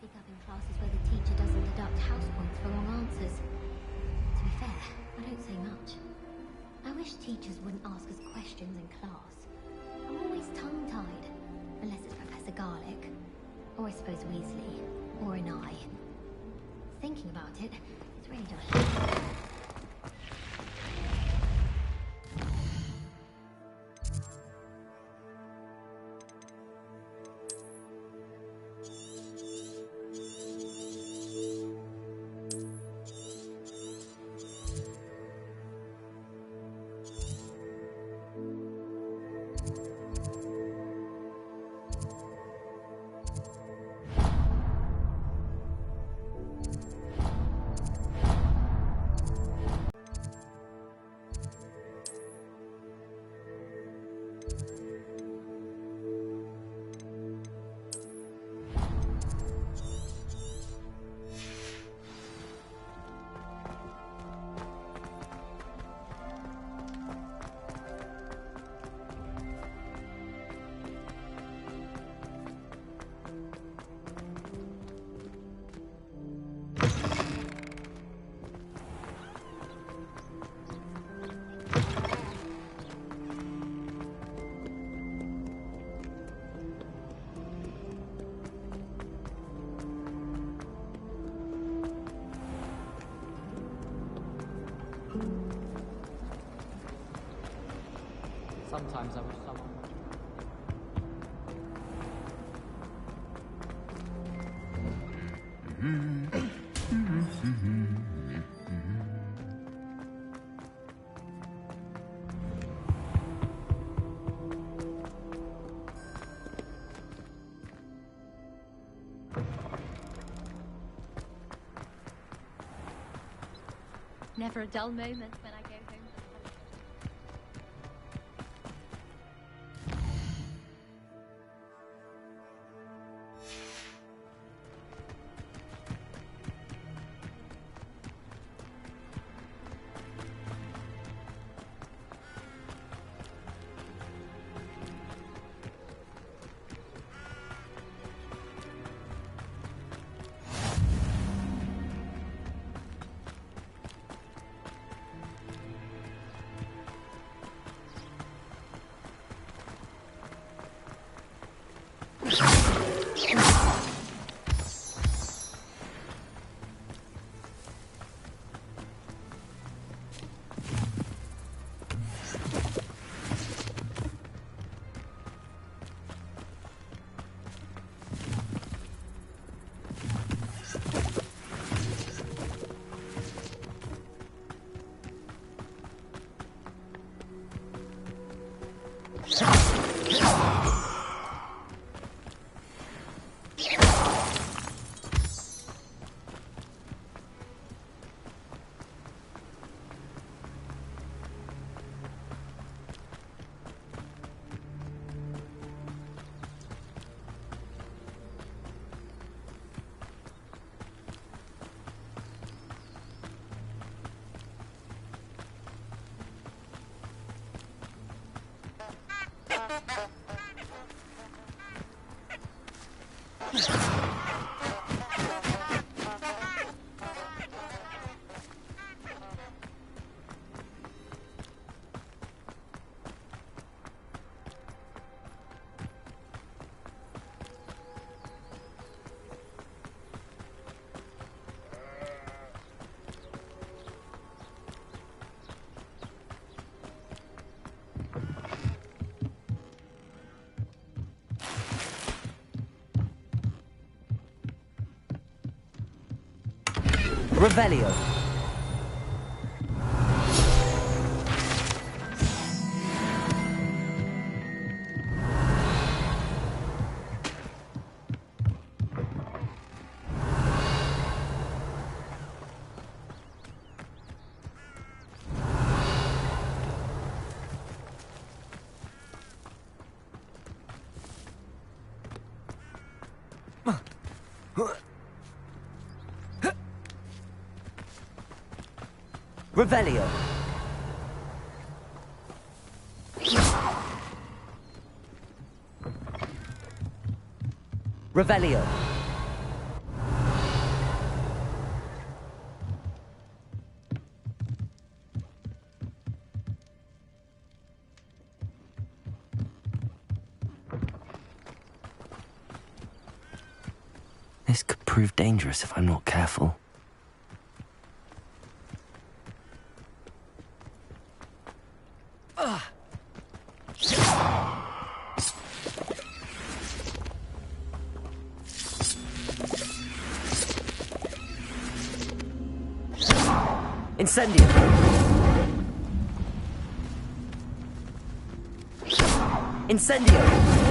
speak up in classes where the teacher doesn't deduct house points for wrong answers. To be fair, I don't say much. I wish teachers wouldn't ask us questions in class. I'm always tongue-tied, unless it's Professor Garlick, or I suppose Weasley, or an I. Thinking about it, it's really delicious. Sometimes I wish someone Never a dull moment when I go home. Revelio. Revelio. Revelio. prove dangerous if I'm not careful. Incendio! Incendio!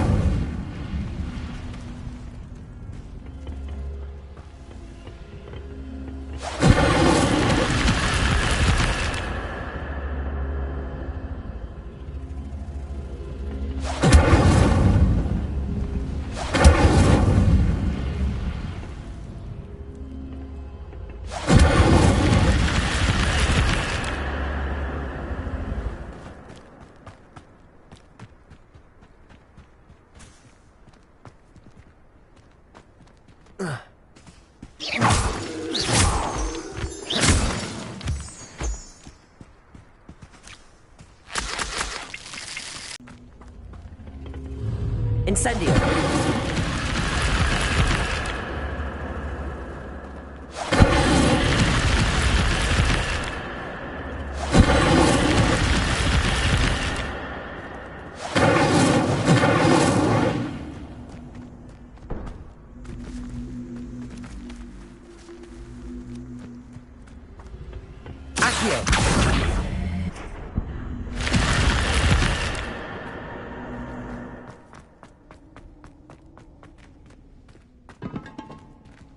Incendio!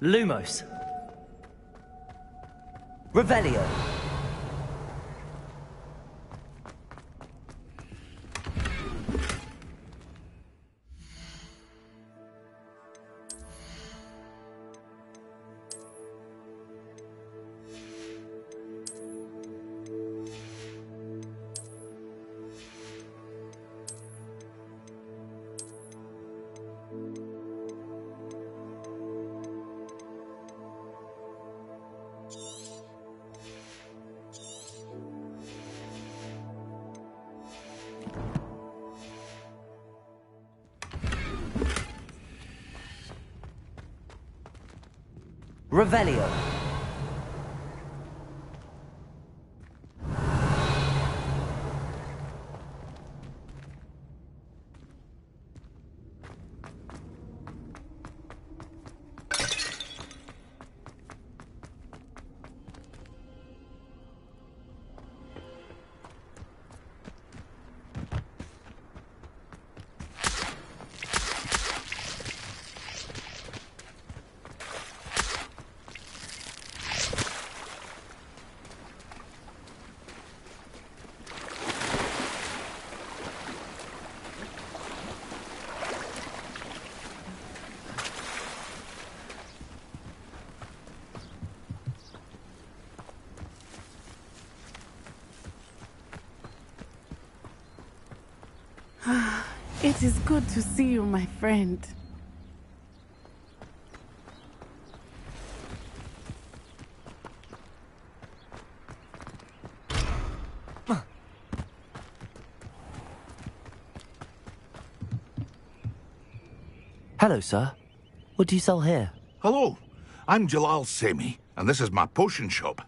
Lumos. Revelio. Revelio. It is good to see you, my friend. Hello, sir. What do you sell here? Hello, I'm Jalal Semi, and this is my potion shop.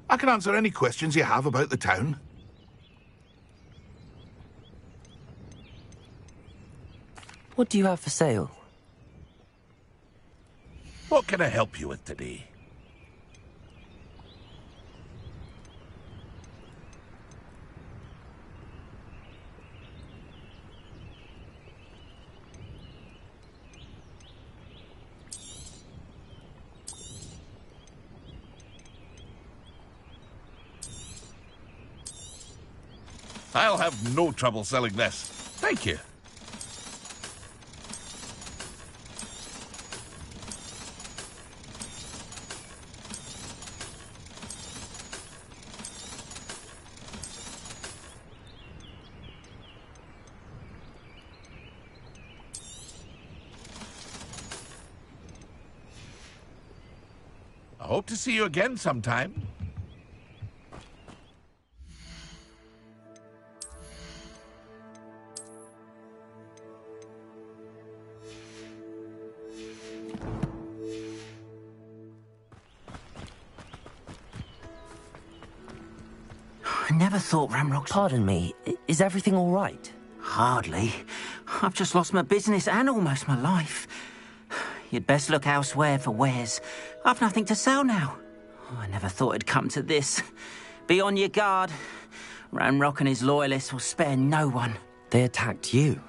I can answer any questions you have about the town. What do you have for sale? What can I help you with today? I'll have no trouble selling this. Thank you. I hope to see you again sometime. I never thought Ramrock's... Pardon me, is everything all right? Hardly. I've just lost my business and almost my life. You'd best look elsewhere for wares. I've nothing to sell now. I never thought it'd come to this. Be on your guard. Ranrock and his loyalists will spare no one. They attacked you?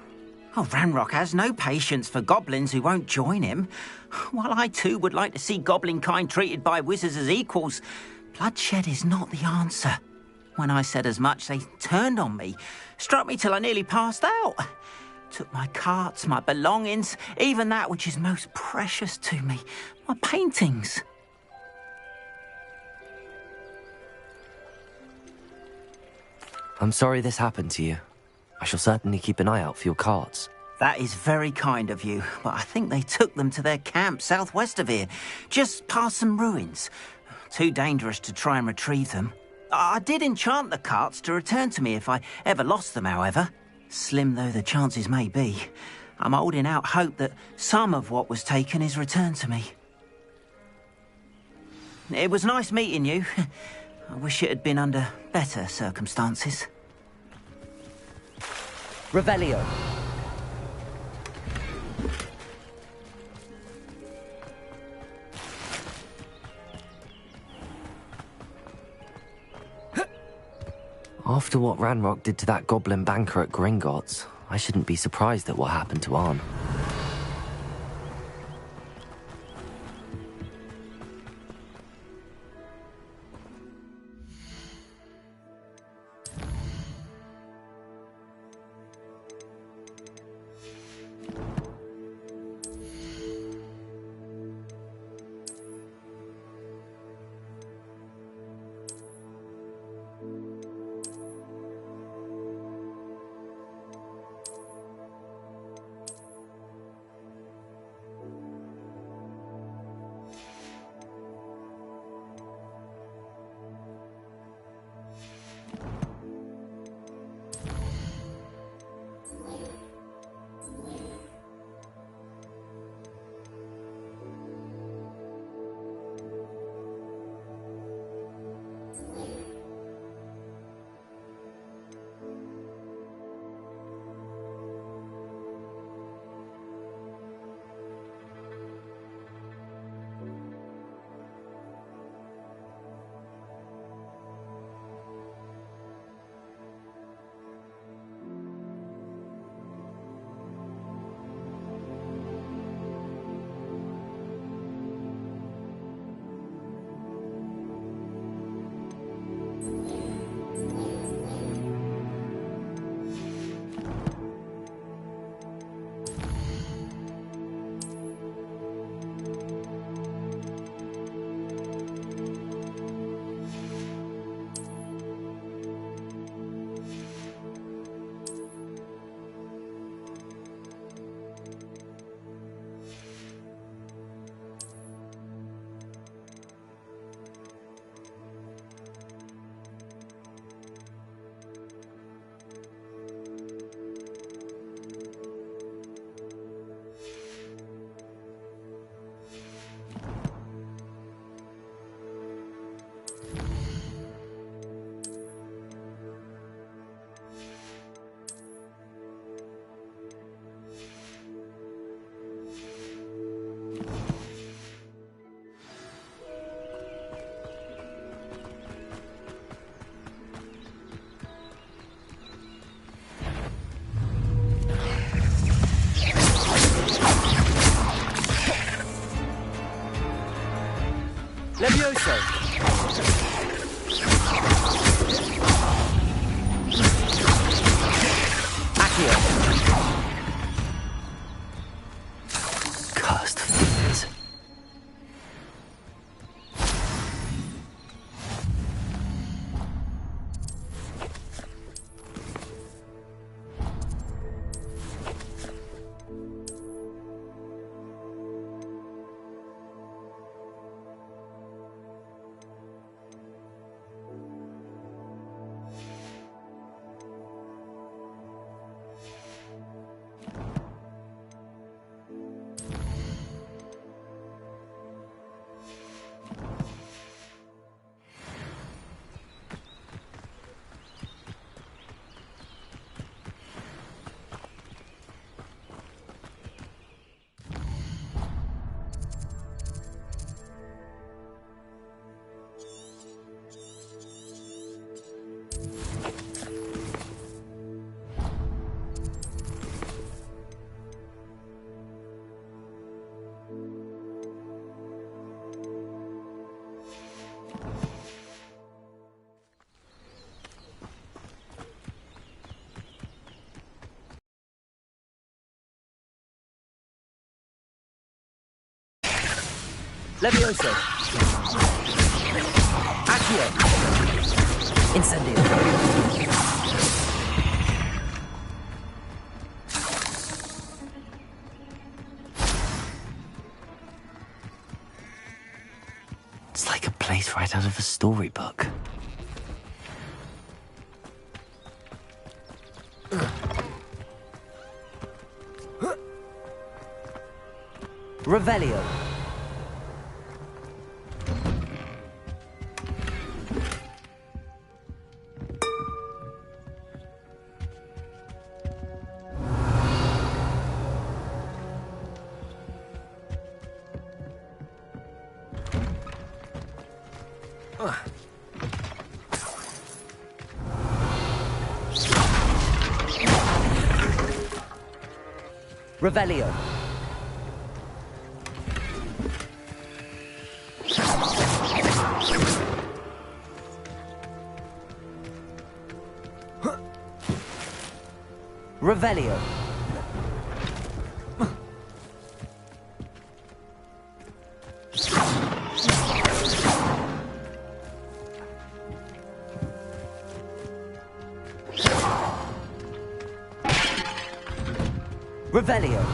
Oh, Ranrock has no patience for goblins who won't join him. While I too would like to see goblin kind treated by wizards as equals, bloodshed is not the answer. When I said as much, they turned on me, struck me till I nearly passed out. Took my carts, my belongings, even that which is most precious to me, my paintings. I'm sorry this happened to you. I shall certainly keep an eye out for your carts. That is very kind of you, but I think they took them to their camp southwest of here, just past some ruins. Too dangerous to try and retrieve them. I did enchant the carts to return to me if I ever lost them, however. Slim though the chances may be, I'm holding out hope that some of what was taken is returned to me. It was nice meeting you. I wish it had been under better circumstances. Revelio. After what Ranrock did to that goblin banker at Gringotts, I shouldn't be surprised at what happened to Arn. Levioso! Accio! Cursed fiends. Levioso. Accio. Incendio. It's like a place right out of a storybook. Revelio. Revelio. Revelio. Revelio.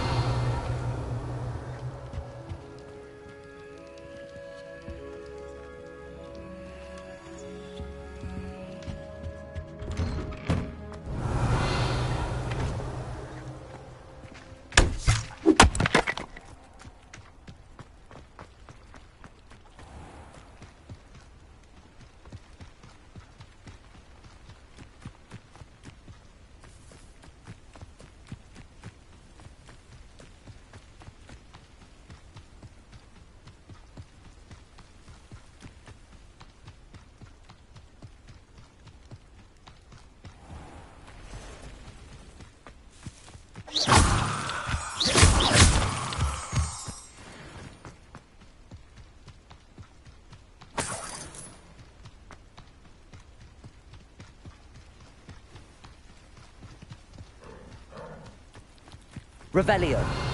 Revelio.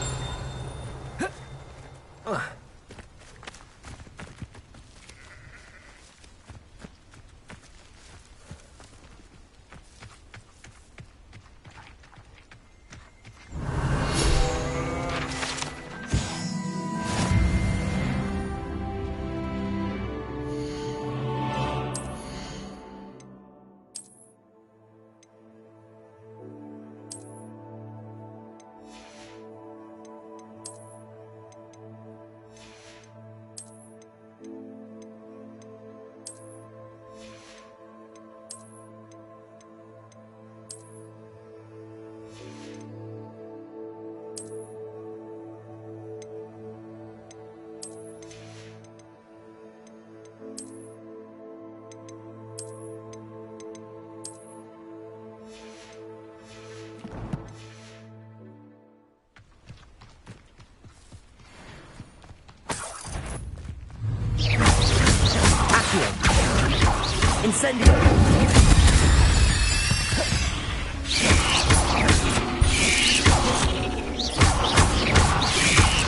Incendio.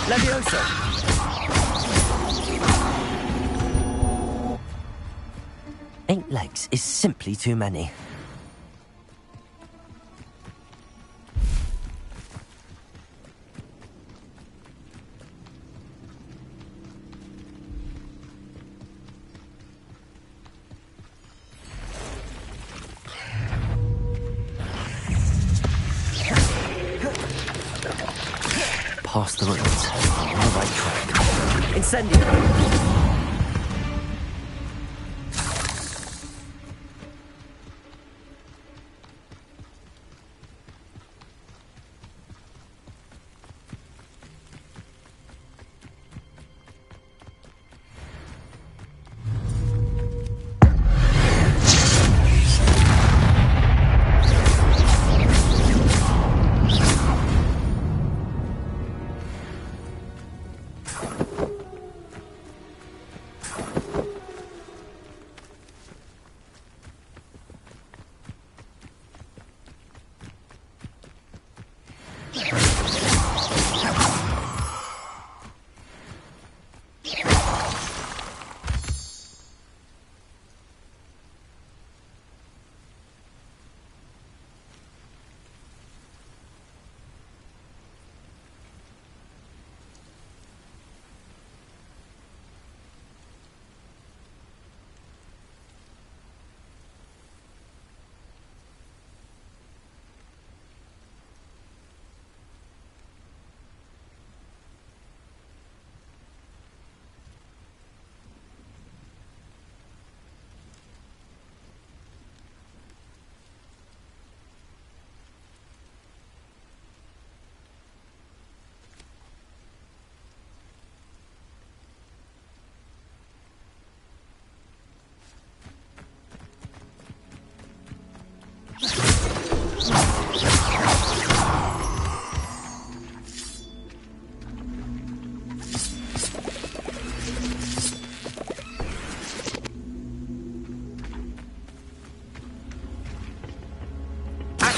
Levioso. Eight legs is simply too many. Past the ruins. On the right track. Incendio.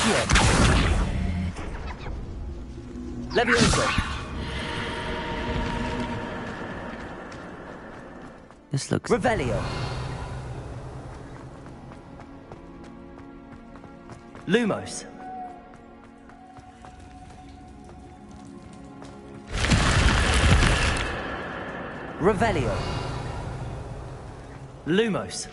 Accio! Levioso! This looks... Revelio! Lumos! Revelio! Lumos!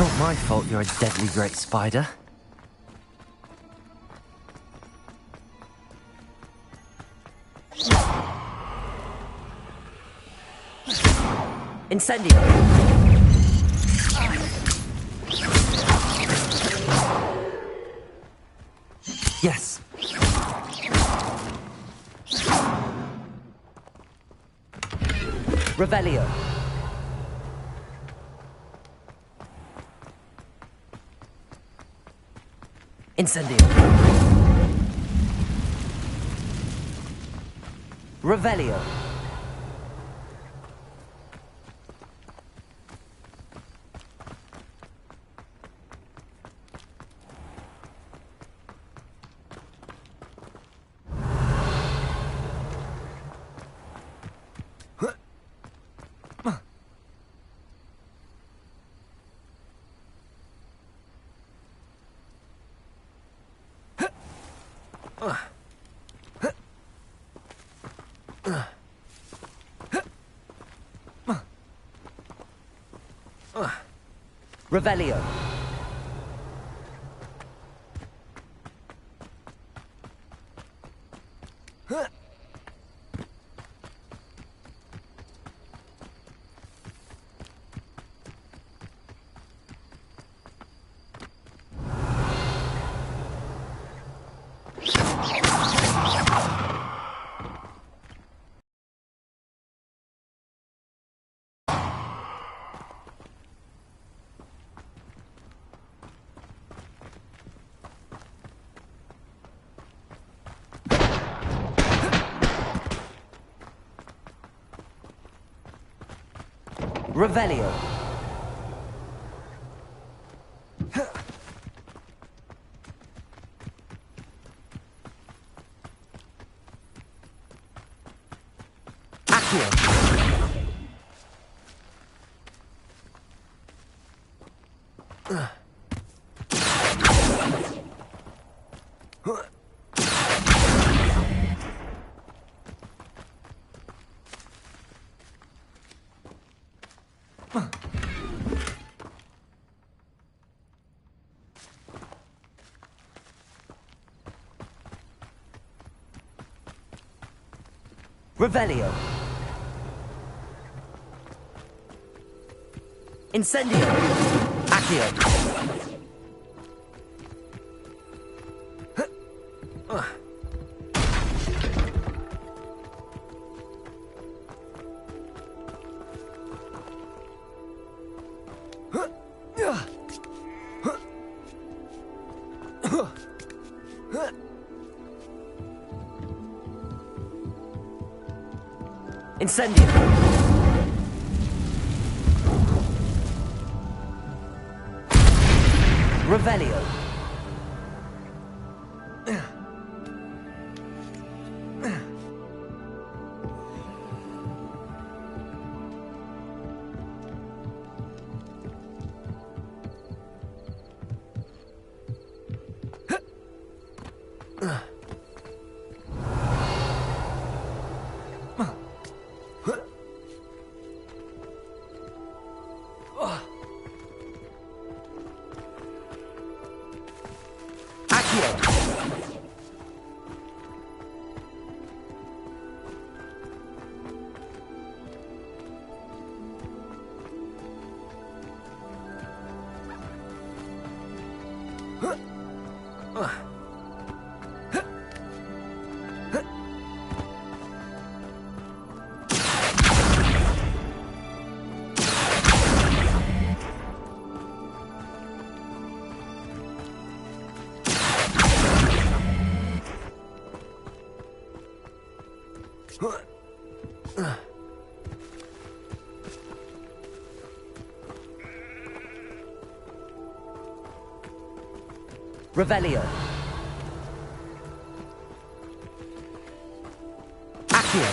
Not my fault you're a deadly great spider. Incendio! Yes! Revelio! Incendio! Revelio! Revelio! Revelio! Accio! Revelio! Incendio! Accio! Incendio! Revelio! Revelio. Accio.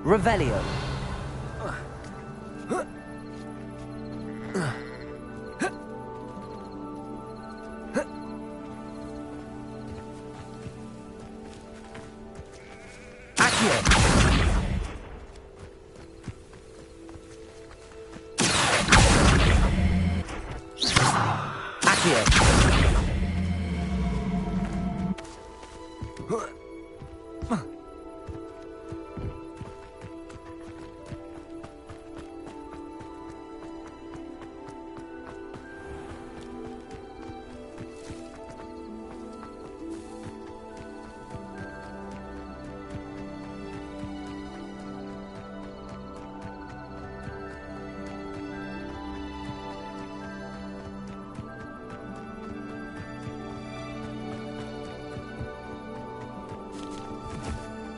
Revelio.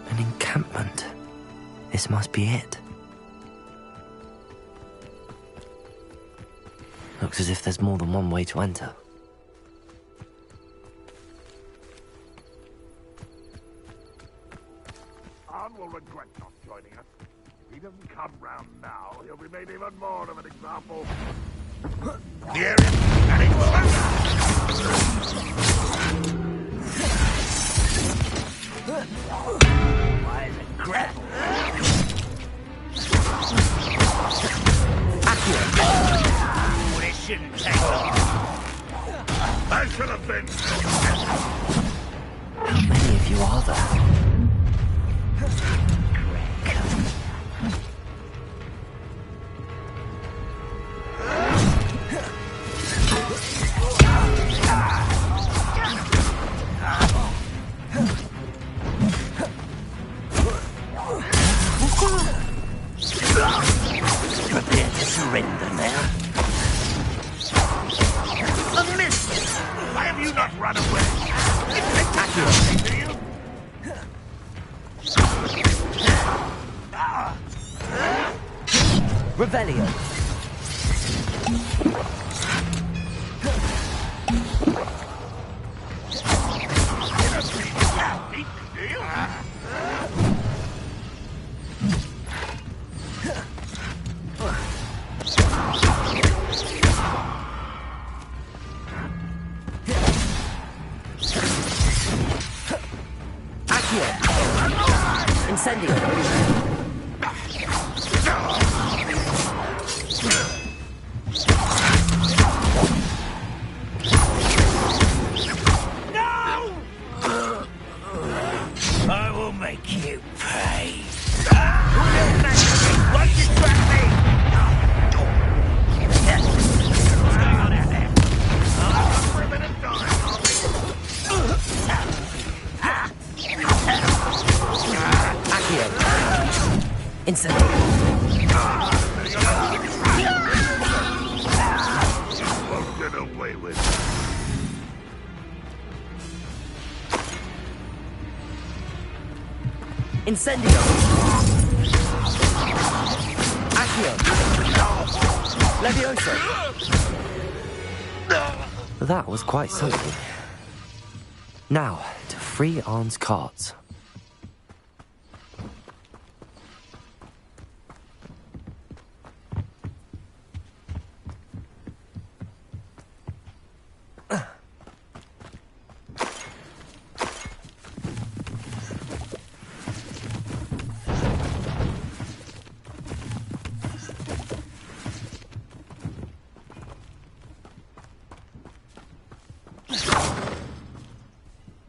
An encampment. This must be it. Looks as if there's more than one way to enter. Arn will regret not joining us. If he doesn't come round now, he'll be made even more of an example. Near him, and it will. Why is it grapple? Well, it shouldn't take long. I should have been. How many of you are there? Prepare to surrender now. A miss! Why have you not run away? Do you? Revelio. Do you? Incendio. No! I will make you pay. Why distract me? What's going on out there? I'm for a bit of time. Incendio. Won't get away with it. Incendio. Accio. Levioso. That was quite something. Now, to free Arn's carts.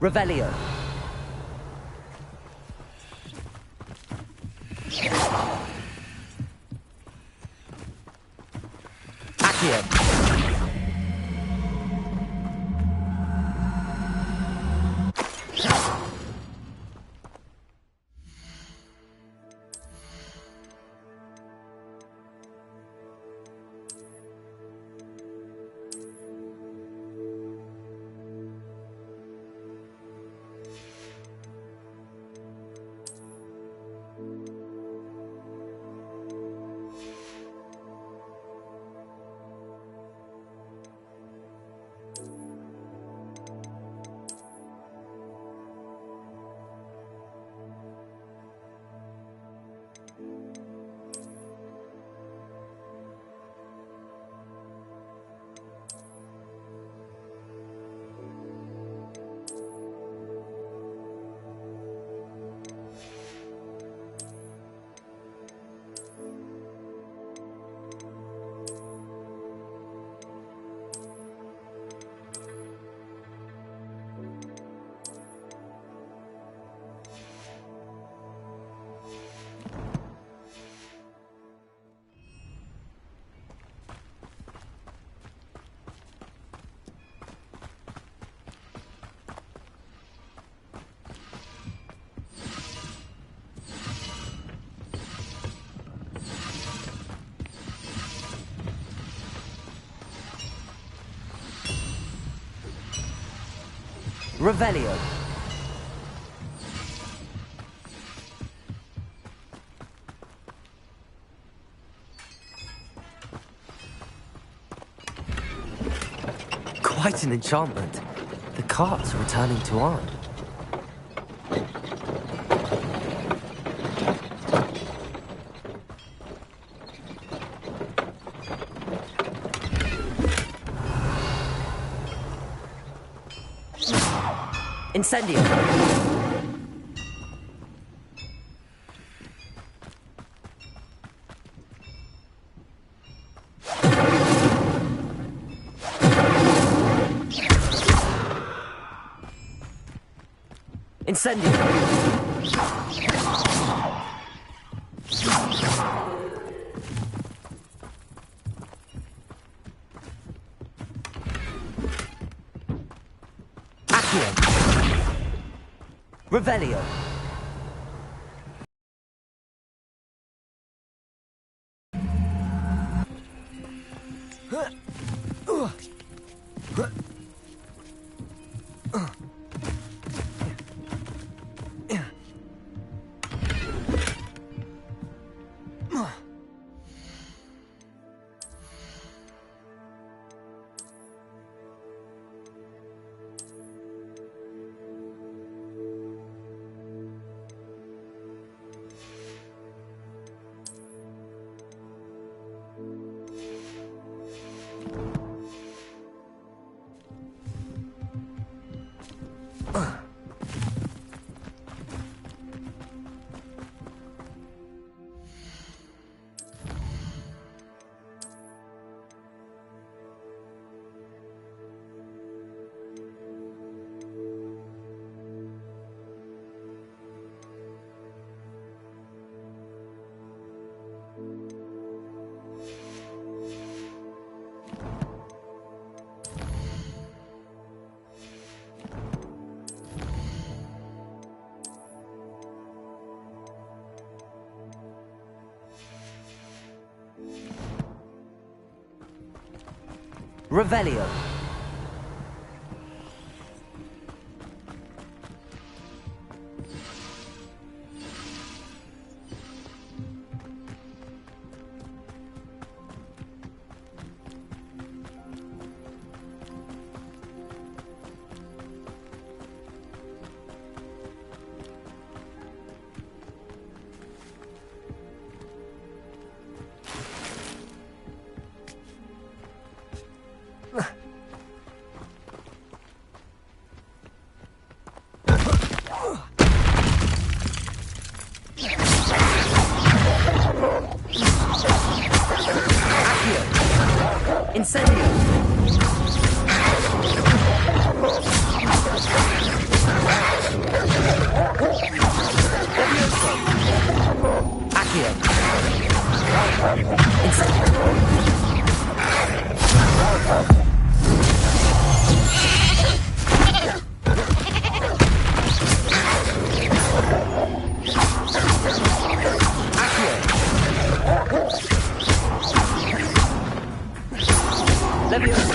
Revelio. Accio. Revelio. Quite an enchantment. The cart's returning to Arn. Incendio. Incendio. Accio. Revelio. Revelio. Incendio. Accio. Incendio.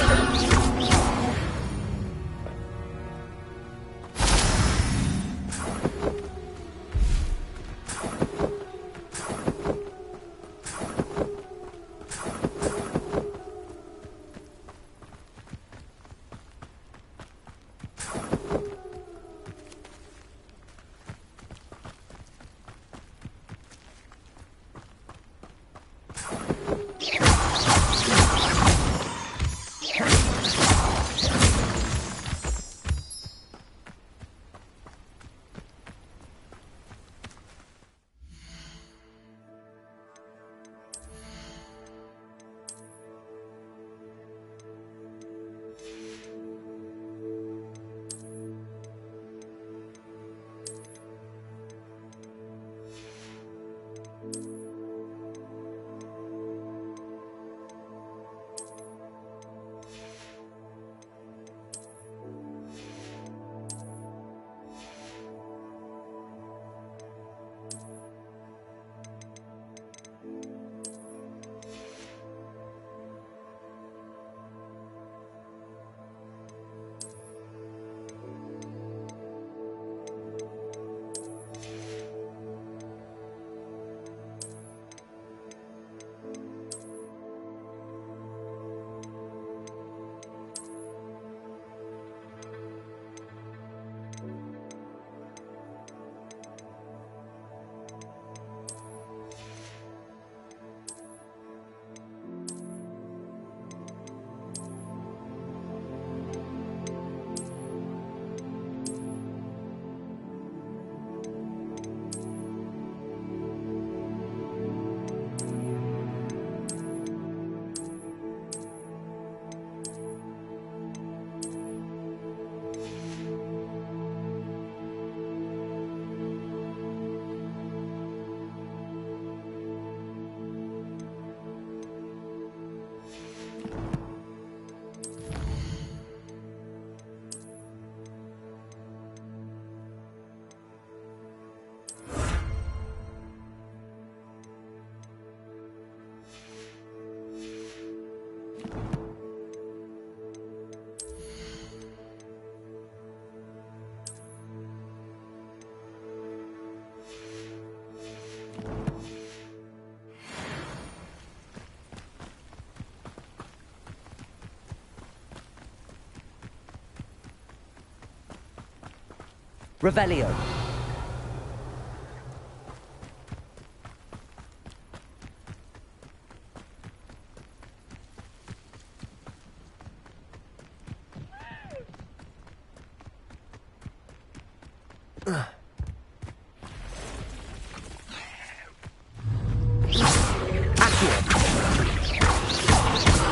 Revelio.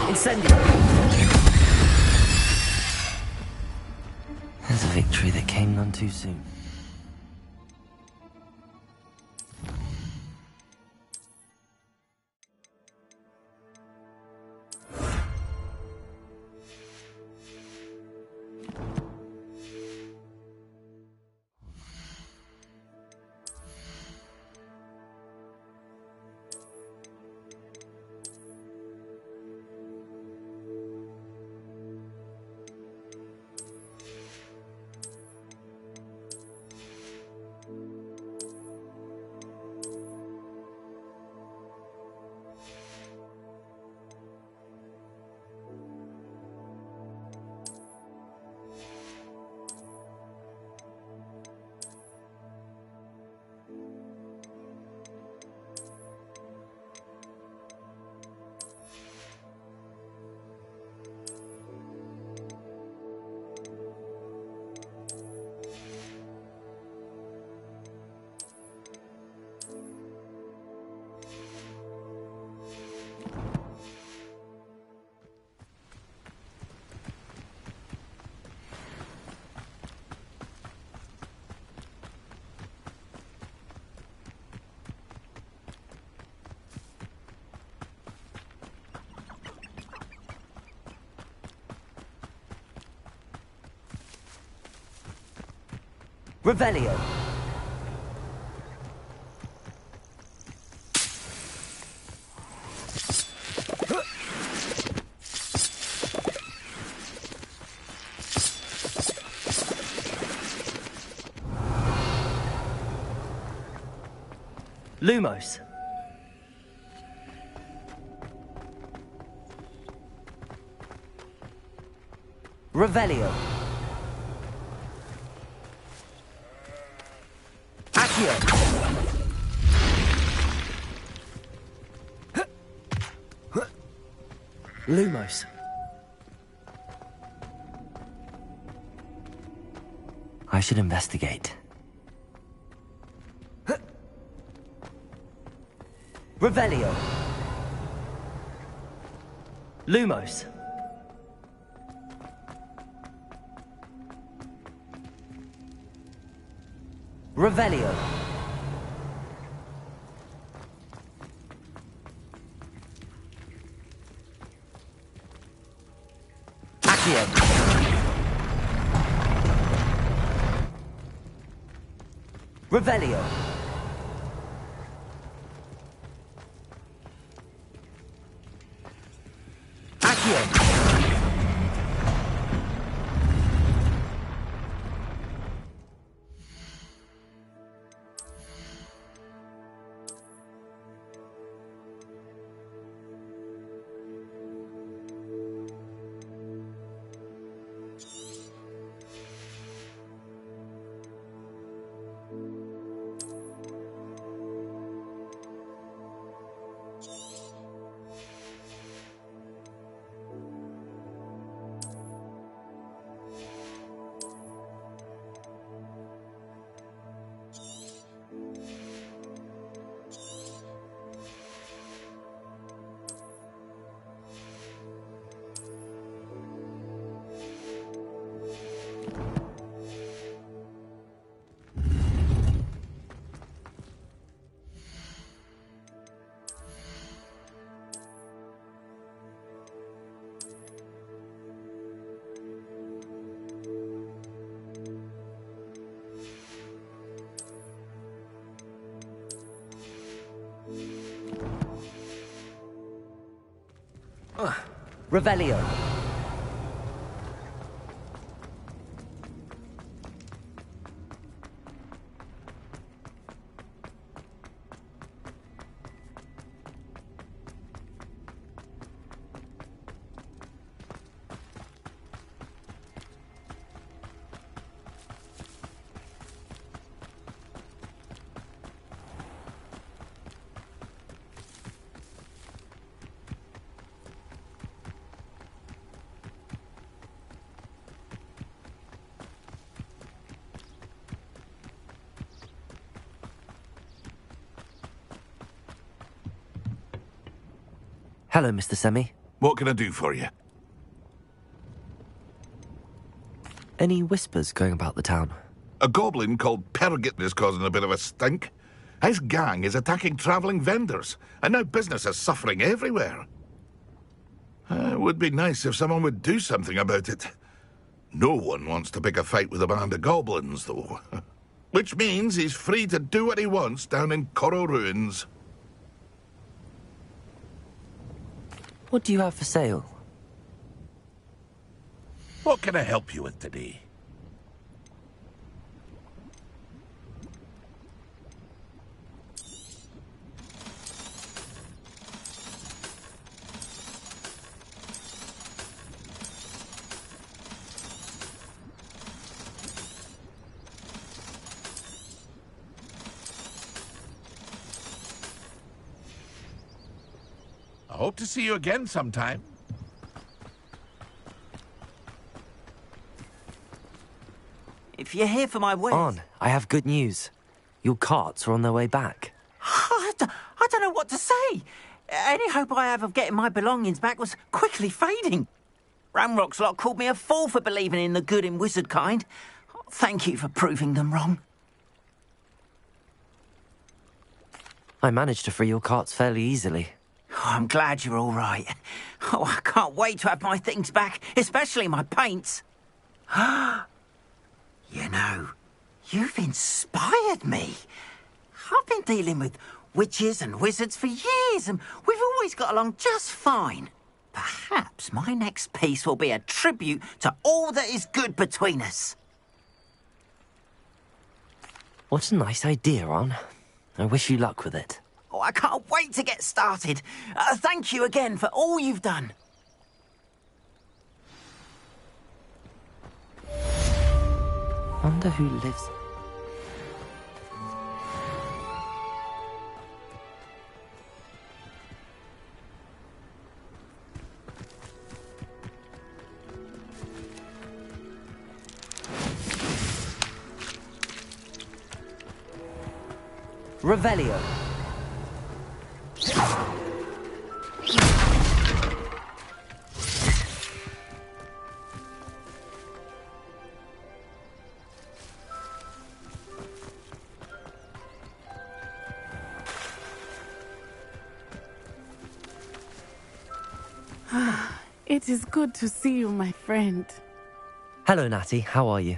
Incendio. There's a victory that came none too soon. Revelio. Lumos. Revelio. Lumos. I should investigate. Revelio. Lumos. Revelio. Accio. Revelio. Accio. Revelio. Hello, Mr. Semi. What can I do for you? Any whispers going about the town? A goblin called Pergit is causing a bit of a stink. His gang is attacking travelling vendors, and now business is suffering everywhere. It would be nice if someone would do something about it. No one wants to pick a fight with a band of goblins, though. Which means he's free to do what he wants down in Coral Ruins. What do you have for sale? What can I help you with today? I hope to see you again sometime. If you're here for my wares... On, I have good news. Your carts are on their way back. I don't know what to say. Any hope I have of getting my belongings back was quickly fading. Ramrock's lot called me a fool for believing in the good in wizard kind. Thank you for proving them wrong. I managed to free your carts fairly easily. Oh, I'm glad you're all right. Oh, I can't wait to have my things back, especially my paints. You know, you've inspired me. I've been dealing with witches and wizards for years, and we've always got along just fine. Perhaps my next piece will be a tribute to all that is good between us. What a nice idea, On. I wish you luck with it. Oh, I can't wait to get started. Thank you again for all you've done. Wonder who lives... Revelio. It is good to see you, my friend. Hello, Natty. How are you?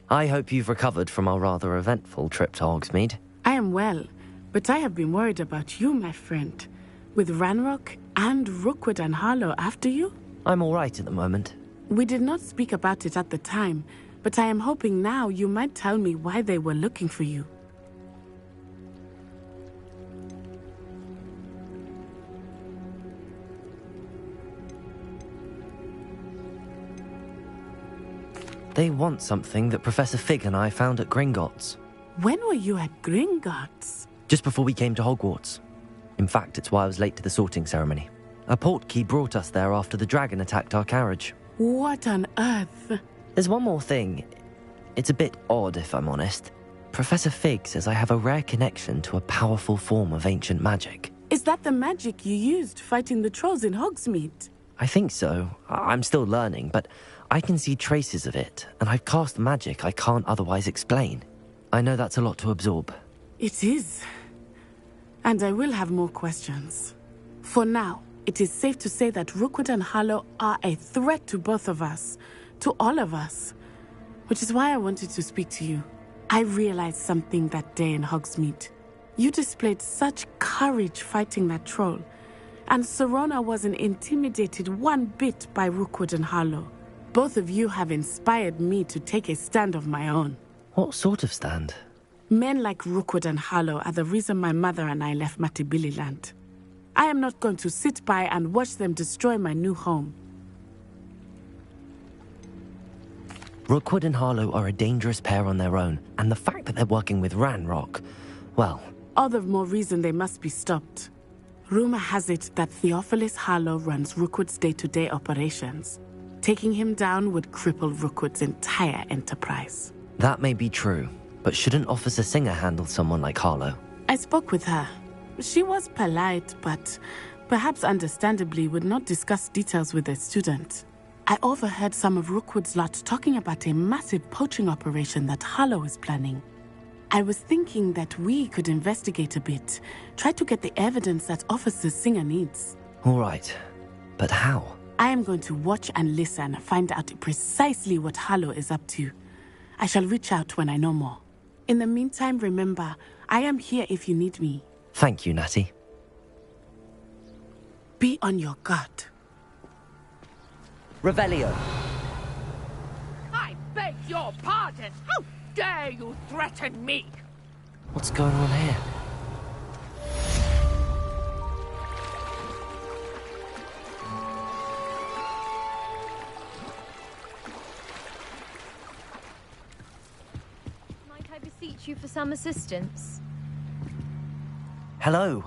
I hope you've recovered from our rather eventful trip to Hogsmeade. I am well, but I have been worried about you, my friend. With Ranrock and Rookwood and Harlow after you? I'm all right at the moment. We did not speak about it at the time, but I am hoping now you might tell me why they were looking for you. They want something that Professor Fig and I found at Gringotts. When were you at Gringotts? Just before we came to Hogwarts. In fact, it's why I was late to the sorting ceremony. A portkey brought us there after the dragon attacked our carriage. What on earth? There's one more thing. It's a bit odd, if I'm honest. Professor Fig says I have a rare connection to a powerful form of ancient magic. Is that the magic you used fighting the trolls in Hogsmeade? I think so. I'm still learning, but I can see traces of it, and I've cast magic I can't otherwise explain. I know that's a lot to absorb. It is. And I will have more questions. For now, it is safe to say that Rookwood and Harlow are a threat to both of us. To all of us. Which is why I wanted to speak to you. I realized something that day in Hogsmeade. You displayed such courage fighting that troll. And Serona wasn't intimidated one bit by Rookwood and Harlow. Both of you have inspired me to take a stand of my own. What sort of stand? Men like Rookwood and Harlow are the reason my mother and I left Matabeleland. I am not going to sit by and watch them destroy my new home. Rookwood and Harlow are a dangerous pair on their own, and the fact that they're working with Ranrock, well... All the more reason they must be stopped. Rumor has it that Theophilus Harlow runs Rookwood's day-to-day operations. Taking him down would cripple Rookwood's entire enterprise. That may be true, but shouldn't Officer Singer handle someone like Harlow? I spoke with her. She was polite, but perhaps understandably, would not discuss details with a student. I overheard some of Rookwood's lot talking about a massive poaching operation that Harlow is planning. I was thinking that we could investigate a bit, try to get the evidence that Officer Singer needs. All right, but how? I am going to watch and listen, find out precisely what Harlow is up to. I shall reach out when I know more. In the meantime, remember, I am here if you need me. Thank you, Natty. Be on your guard. Revelio. I beg your pardon! How dare you threaten me? What's going on here? Might I beseech you for some assistance? Hello.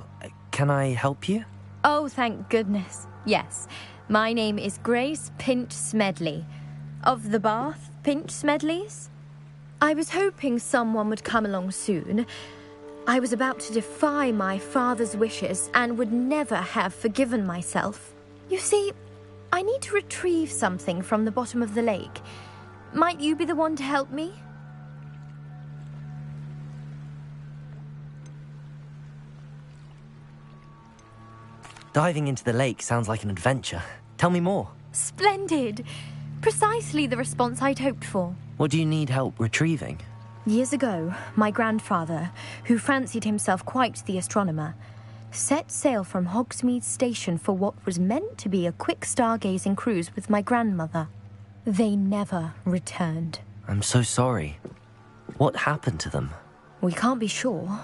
Can I help you? Oh, thank goodness. Yes. My name is Grace Pinch Smedley. Of the Bath Pinch Smedleys? I was hoping someone would come along soon. I was about to defy my father's wishes and would never have forgiven myself. You see, I need to retrieve something from the bottom of the lake. Might you be the one to help me? Diving into the lake sounds like an adventure. Tell me more. Splendid! Precisely the response I'd hoped for. What do you need help retrieving? Years ago, my grandfather, who fancied himself quite the astronomer, set sail from Hogsmeade Station for what was meant to be a quick stargazing cruise with my grandmother. They never returned. I'm so sorry. What happened to them? We can't be sure.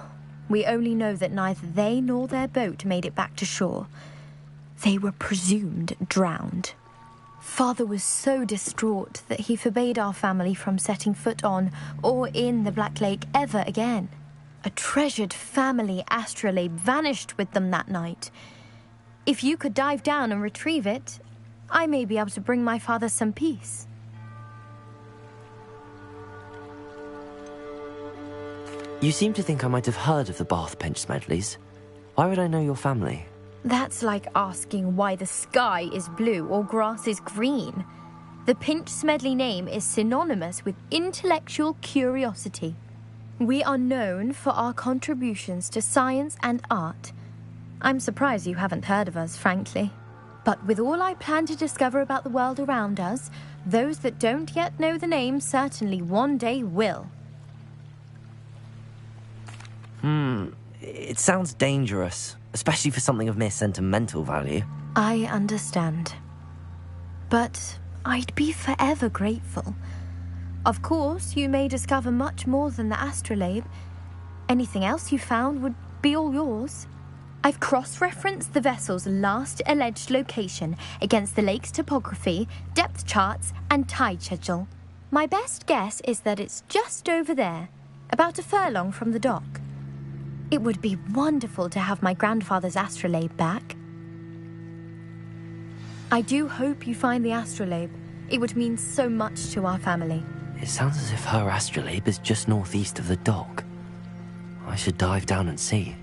We only know that neither they nor their boat made it back to shore. They were presumed drowned. Father was so distraught that he forbade our family from setting foot on or in the Black Lake ever again. A treasured family astrolabe vanished with them that night. If you could dive down and retrieve it, I may be able to bring my father some peace. You seem to think I might have heard of the Bath Pinch Smedleys. Why would I know your family? That's like asking why the sky is blue or grass is green. The Pinch Smedley name is synonymous with intellectual curiosity. We are known for our contributions to science and art. I'm surprised you haven't heard of us, frankly. But with all I plan to discover about the world around us, those that don't yet know the name certainly one day will. It sounds dangerous, especially for something of mere sentimental value. I understand. But I'd be forever grateful. Of course, you may discover much more than the astrolabe. Anything else you found would be all yours. I've cross-referenced the vessel's last alleged location against the lake's topography, depth charts, and tide schedule. My best guess is that it's just over there, about a furlong from the dock. It would be wonderful to have my grandfather's astrolabe back. I do hope you find the astrolabe. It would mean so much to our family. It sounds as if her astrolabe is just northeast of the dock. I should dive down and see.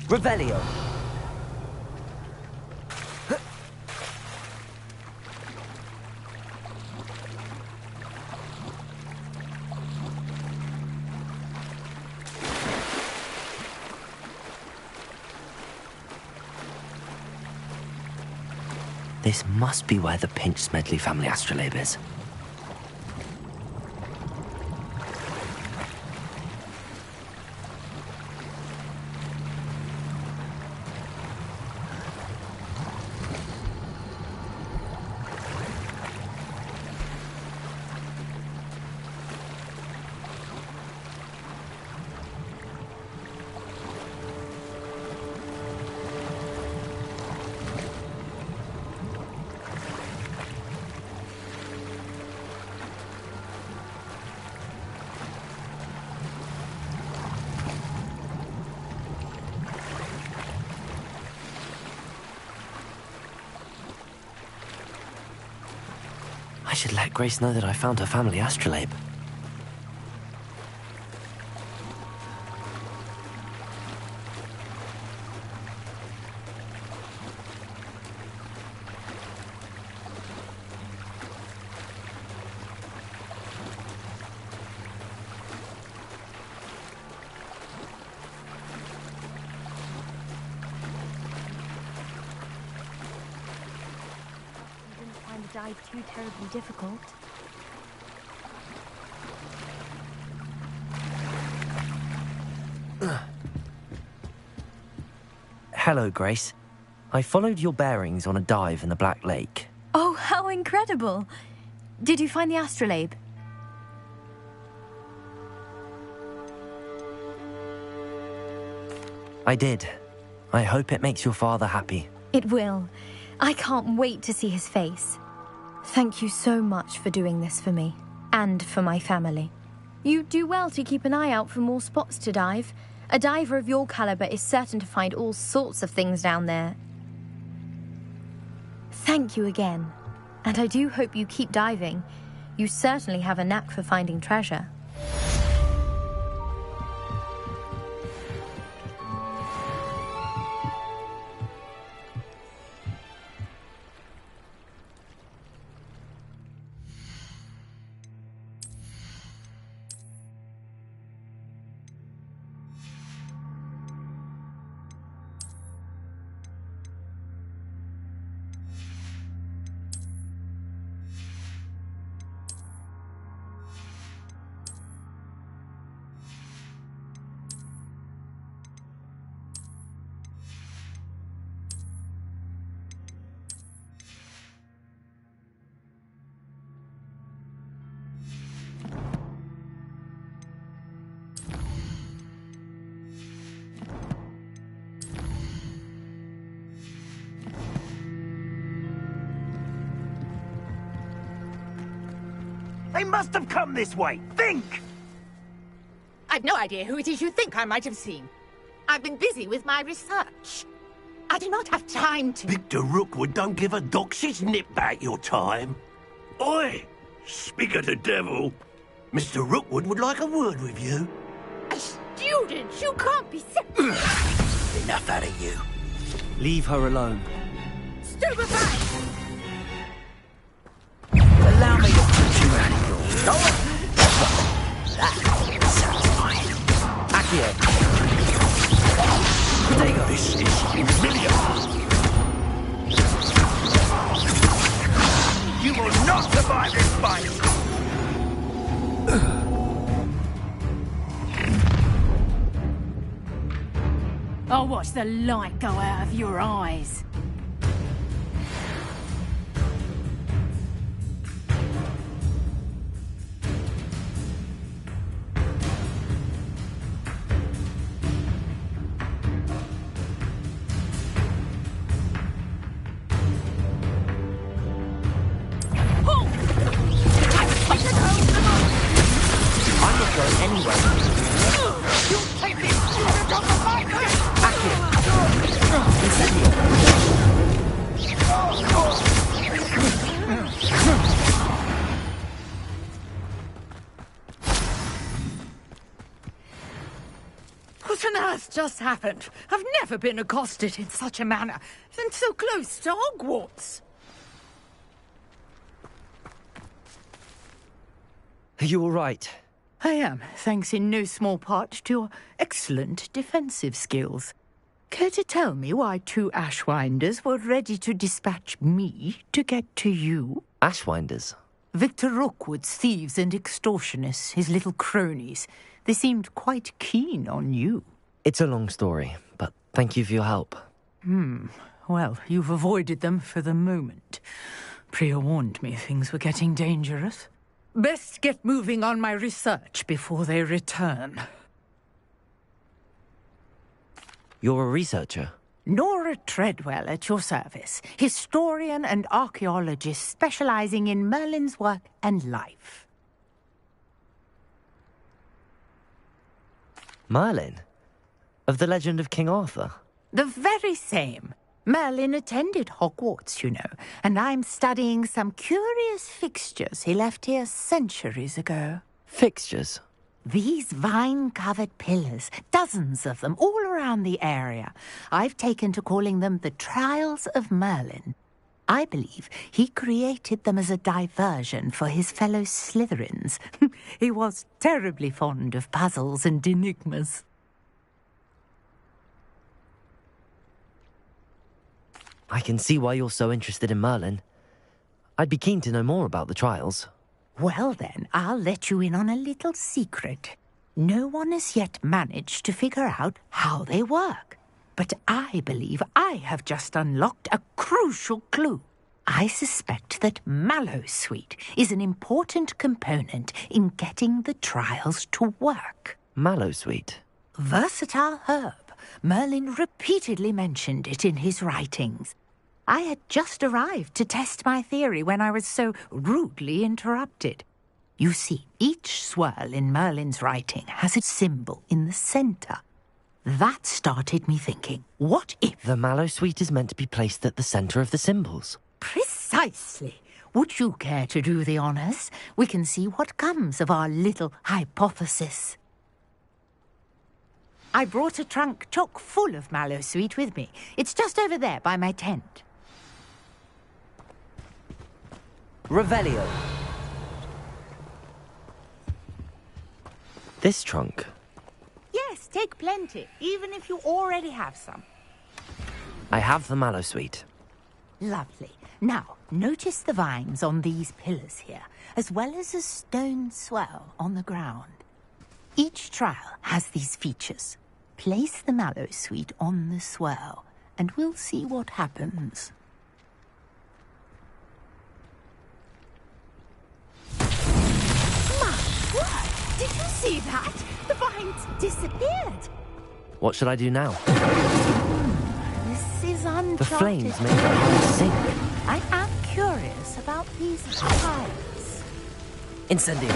Revelio. This must be where the Pinch Smedley family astrolabe is. I should let Grace know that I found her family astrolabe. Dive too terribly difficult. Hello, Grace. I followed your bearings on a dive in the Black Lake. Oh, how incredible! Did you find the astrolabe? I did. I hope it makes your father happy. It will. I can't wait to see his face. Thank you so much for doing this for me, and for my family. You do well to keep an eye out for more spots to dive. A diver of your caliber is certain to find all sorts of things down there. Thank you again, and I do hope you keep diving. You certainly have a knack for finding treasure. They must have come this way. Think! I've no idea who it is you think I might have seen. I've been busy with my research. I do not have time to... Victor Rookwood don't give a doxy's nip back your time. Oi! Speak of the devil. Mr. Rookwood would like a word with you. A student? You can't be Enough out of you. Leave her alone. Stupefy! Allow me to put you out of your... That's satisfying. Accio! Potato. This is humiliating. You will not survive this fight! I'll watch the light go out of your eyes. I'm not going anywhere. You take this student off of my head! What on earth just happened? I've never been accosted in such a manner, and so close to Hogwarts. Are you all right? I am, thanks in no small part to your excellent defensive skills. Care to tell me why two Ashwinders were ready to dispatch me to get to you? Ashwinders? Victor Rookwood's thieves and extortionists, his little cronies. They seemed quite keen on you. It's a long story, but thank you for your help. Well, you've avoided them for the moment. Priya warned me things were getting dangerous. Best get moving on my research before they return. You're a researcher? Nora Treadwell at your service, historian and archaeologist specializing in Merlin's work and life. Merlin? Of the legend of King Arthur? The very same. Merlin attended Hogwarts, you know, and I'm studying some curious fixtures he left here centuries ago. Fixtures? These vine-covered pillars, dozens of them, all around the area. I've taken to calling them the Trials of Merlin. I believe he created them as a diversion for his fellow Slytherins. He was terribly fond of puzzles and enigmas. I can see why you're so interested in Merlin. I'd be keen to know more about the trials. Well then, I'll let you in on a little secret. No one has yet managed to figure out how they work. But I believe I have just unlocked a crucial clue. I suspect that Mallowsweet is an important component in getting the trials to work. Mallowsweet? Versatile herb. Merlin repeatedly mentioned it in his writings. I had just arrived to test my theory when I was so rudely interrupted. You see, each swirl in Merlin's writing has a symbol in the centre. That started me thinking, what if... The Mallowsweet is meant to be placed at the centre of the symbols. Precisely. Would you care to do the honours? We can see what comes of our little hypothesis. I brought a trunk chock full of Mallowsweet with me. It's just over there by my tent. Revelio. This trunk? Yes, take plenty, even if you already have some. I have the Mallowsweet. Lovely. Now, notice the vines on these pillars here, as well as a stone swell on the ground. Each trial has these features. Place the Mallowsweet on the swell, and we'll see what happens. My word! Did you see that? The vines disappeared. What should I do now? This is uncharted. The flames make my heart sink. I am curious about these trials. Incendio.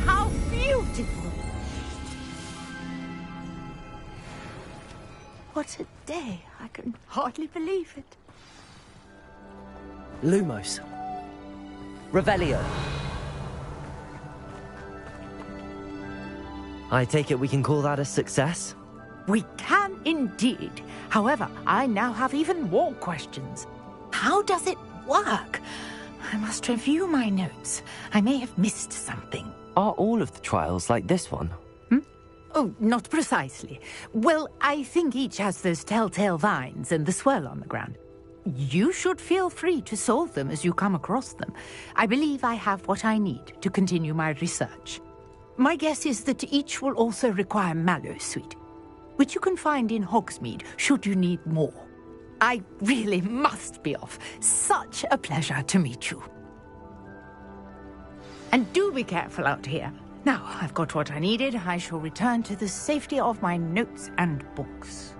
How beautiful! What a day! I can hardly believe it. Lumos. Revelio. I take it we can call that a success? We can indeed. However, I now have even more questions. How does it work? I must review my notes. I may have missed something. Are all of the trials like this one? Oh, not precisely. Well, I think each has those telltale vines and the swirl on the ground. You should feel free to solve them as you come across them. I believe I have what I need to continue my research. My guess is that each will also require Mallowsweet, which you can find in Hogsmeade should you need more. I really must be off. Such a pleasure to meet you. And do be careful out here. Now, I've got what I needed. I shall return to the safety of my notes and books.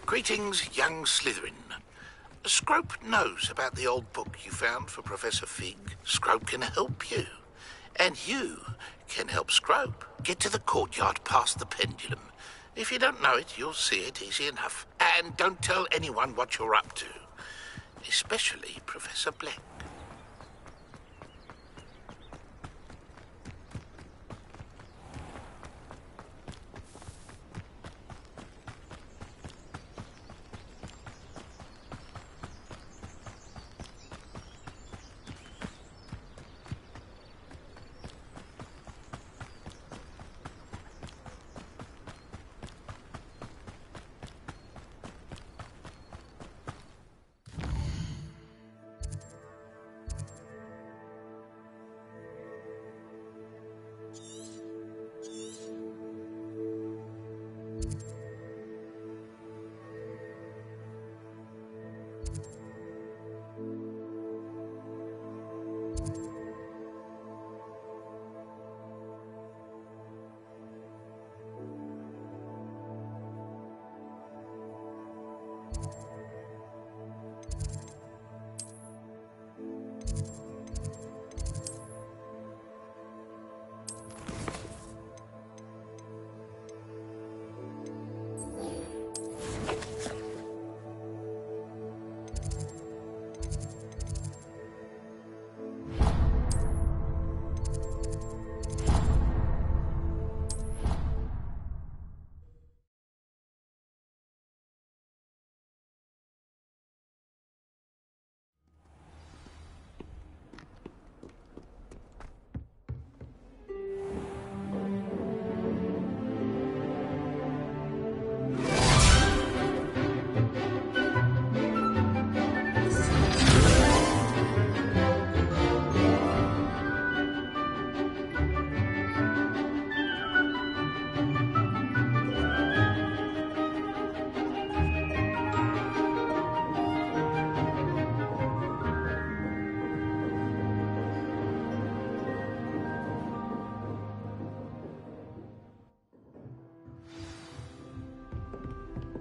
Greetings, young Slytherin. Scrope knows about the old book you found for Professor Fig. Scrope can help you. And you can help Scrope get to the courtyard past the pendulum. If you don't know it, you'll see it easy enough. And don't tell anyone what you're up to. Especially Professor Black.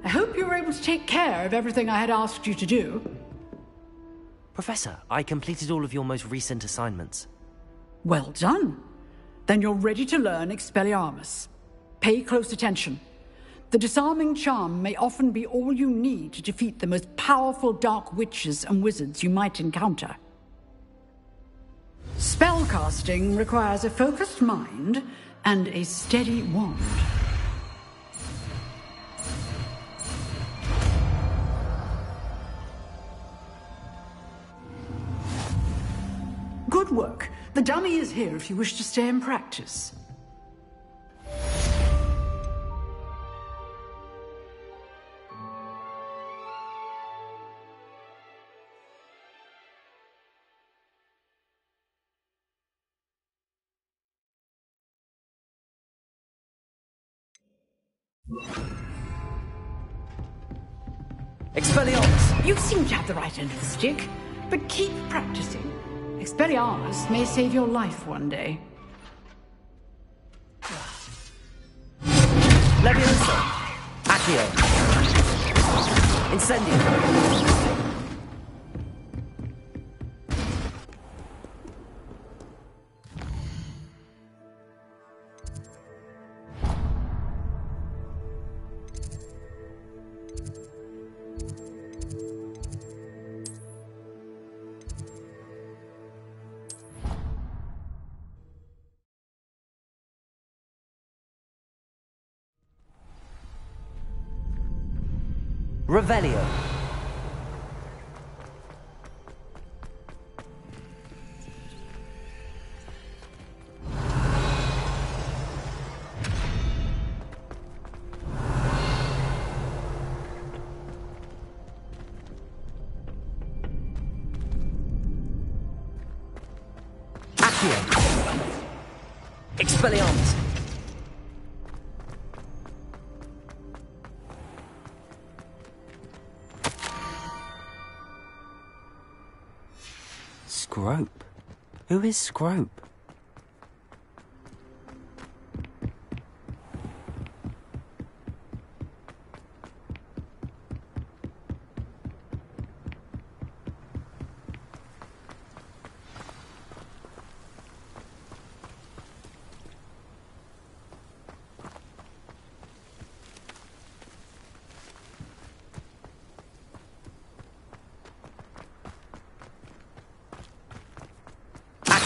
I hope you were able to take care of everything I had asked you to do. Professor, I completed all of your most recent assignments. Well done. Then you're ready to learn Expelliarmus. Pay close attention. The disarming charm may often be all you need to defeat the most powerful dark witches and wizards you might encounter. Spellcasting requires a focused mind and a steady wand. Good work. The dummy is here if you wish to stay and practice. Expelliarmus! You seem to have the right end of the stick, but keep practicing. Expelliarmus may save your life one day. Leviosa! Accio! Incendio! Revelio. Accio. Expelliarmus. Scrope? Who is Scrope?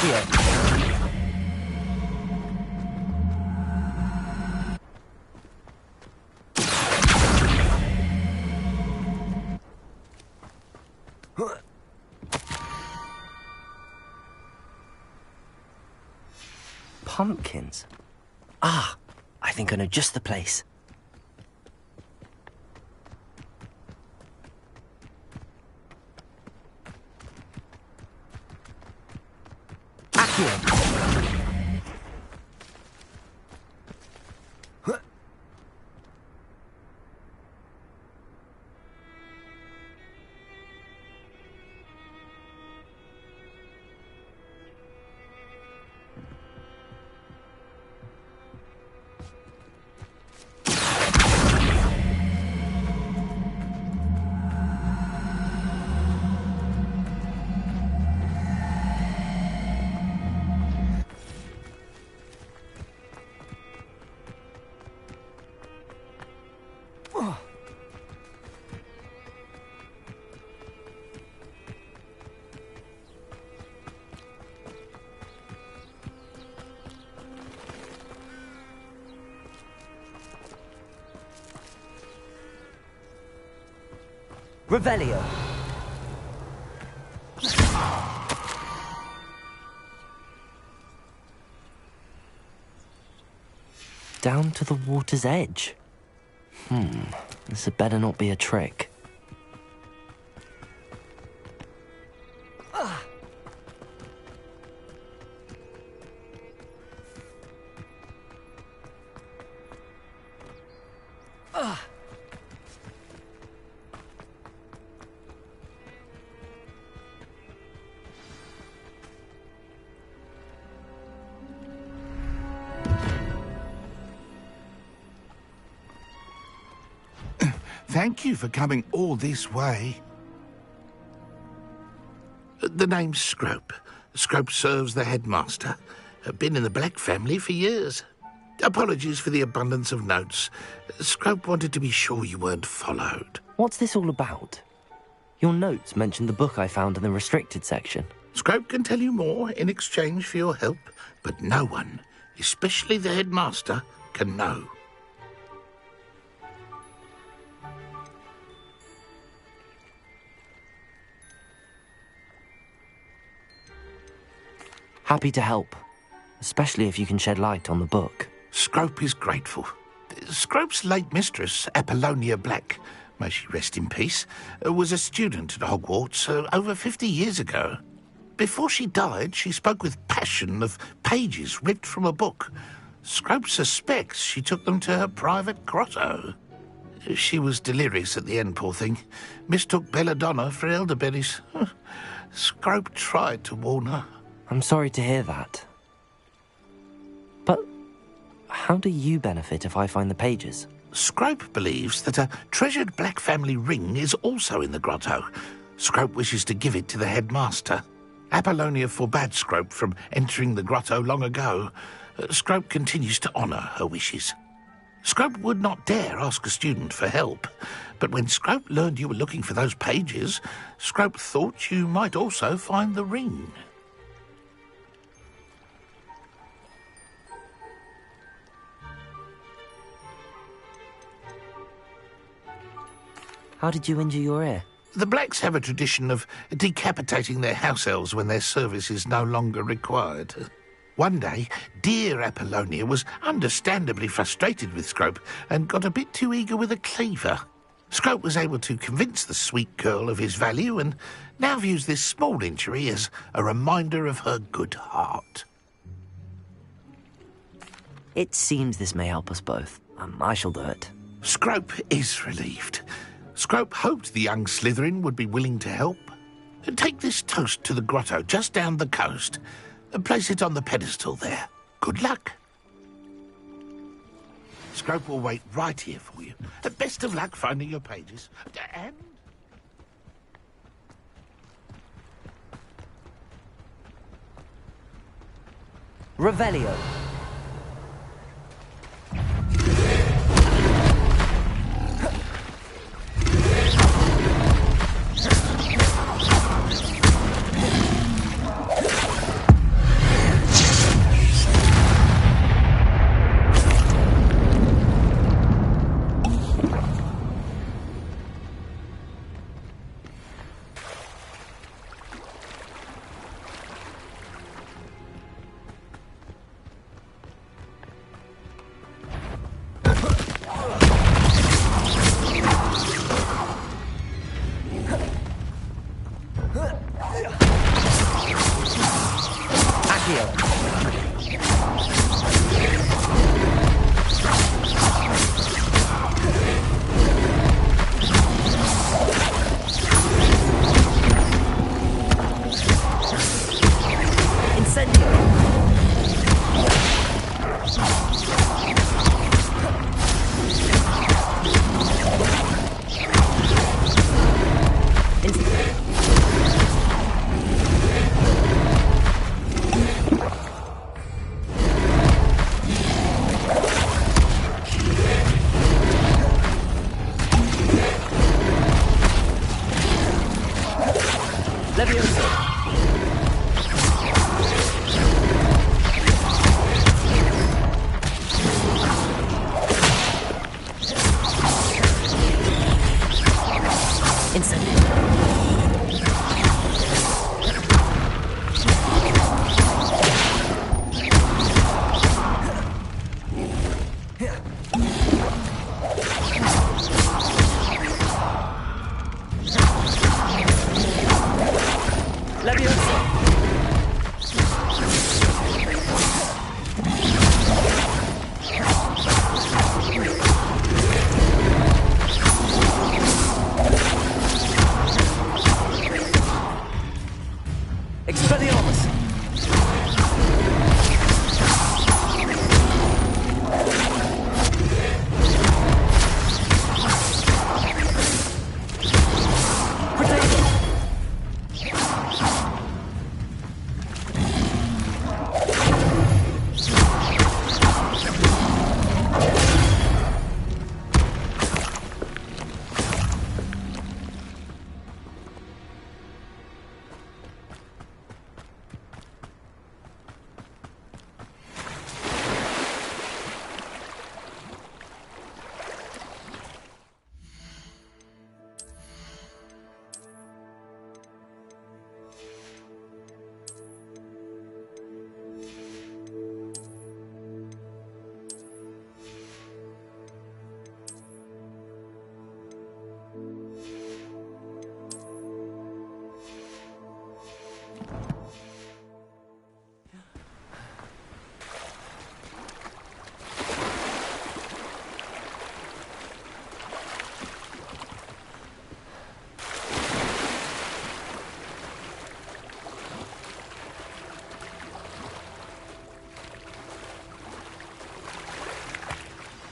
Accio. Pumpkins. Ah, I think I know just the place. Accio. Revelio. Down to the water's edge. This had better not be a trick. Thank you for coming all this way. The name's Scrope. Scrope serves the headmaster. Been in the Black family for years. Apologies for the abundance of notes. Scrope wanted to be sure you weren't followed. What's this all about? Your notes mentioned the book I found in the restricted section. Scrope can tell you more in exchange for your help, but no one, especially the headmaster, can know. Happy to help, especially if you can shed light on the book. Scrope is grateful. Scrope's late mistress, Apollonia Black, may she rest in peace, was a student at Hogwarts over 50 years ago. Before she died, she spoke with passion of pages ripped from a book. Scrope suspects she took them to her private grotto. She was delirious at the end, poor thing. Mistook belladonna for elderberries. Scrope tried to warn her. I'm sorry to hear that. But how do you benefit if I find the pages? Scrope believes that a treasured Black family ring is also in the grotto. Scrope wishes to give it to the headmaster. Apollonia forbade Scrope from entering the grotto long ago. Scrope continues to honour her wishes. Scrope would not dare ask a student for help, but when Scrope learned you were looking for those pages, Scrope thought you might also find the ring. How did you injure your ear? The Blacks have a tradition of decapitating their house elves when their service is no longer required. One day, dear Apollonia was understandably frustrated with Scrope and got a bit too eager with a cleaver. Scrope was able to convince the sweet girl of his value and now views this small injury as a reminder of her good heart. It seems this may help us both. I shall do it. Scrope is relieved. Scrope hoped the young Slytherin would be willing to help. Take this toast to the grotto just down the coast and place it on the pedestal there. Good luck. Scrope will wait right here for you. Best of luck finding your pages. And... Revelio. Leviosa!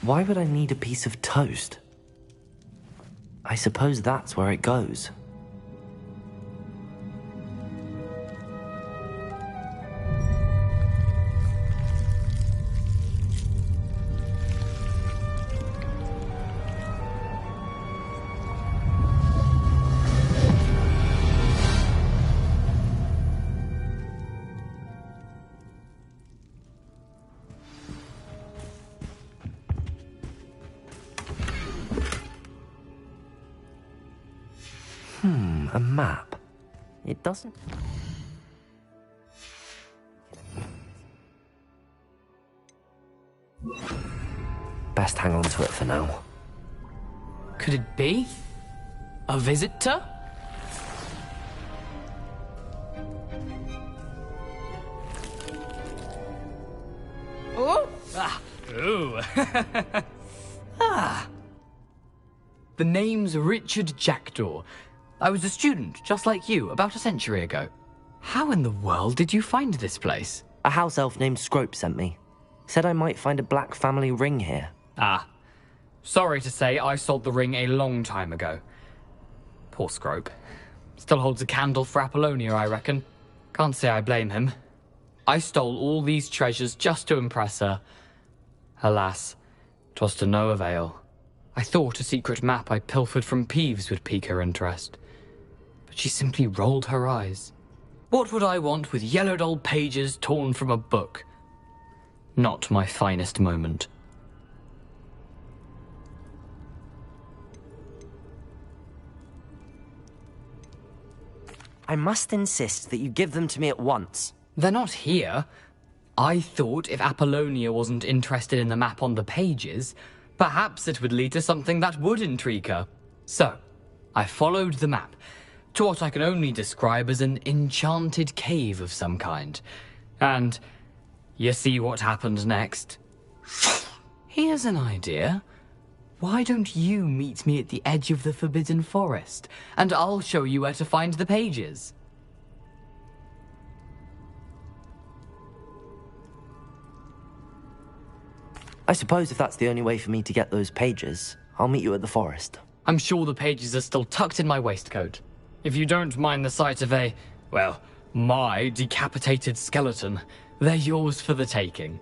Why would I need a piece of toast? I suppose that's where it goes. A map. It doesn't... Best hang on to it for now. Could it be? A visitor? Oh! Ah! Ooh! Ah! The name's Richard Jackdaw. I was a student, just like you, about a century ago. How in the world did you find this place? A house elf named Scrope sent me. Said I might find a black family ring here. Ah. Sorry to say, I sold the ring a long time ago. Poor Scrope. Still holds a candle for Apollonia, I reckon. Can't say I blame him. I stole all these treasures just to impress her. Alas, 'twas to no avail. I thought a secret map I pilfered from Peeves would pique her interest. But she simply rolled her eyes. What would I want with yellowed old pages torn from a book? Not my finest moment. I must insist that you give them to me at once. They're not here. I thought if Apollonia wasn't interested in the map on the pages, perhaps it would lead to something that would intrigue her. So, I followed the map to what I can only describe as an enchanted cave of some kind. And you see what happened next? Here's an idea. Why don't you meet me at the edge of the Forbidden Forest, and I'll show you where to find the pages. I suppose if that's the only way for me to get those pages, I'll meet you at the forest. I'm sure the pages are still tucked in my waistcoat. If you don't mind the sight of well, my decapitated skeleton, they're yours for the taking.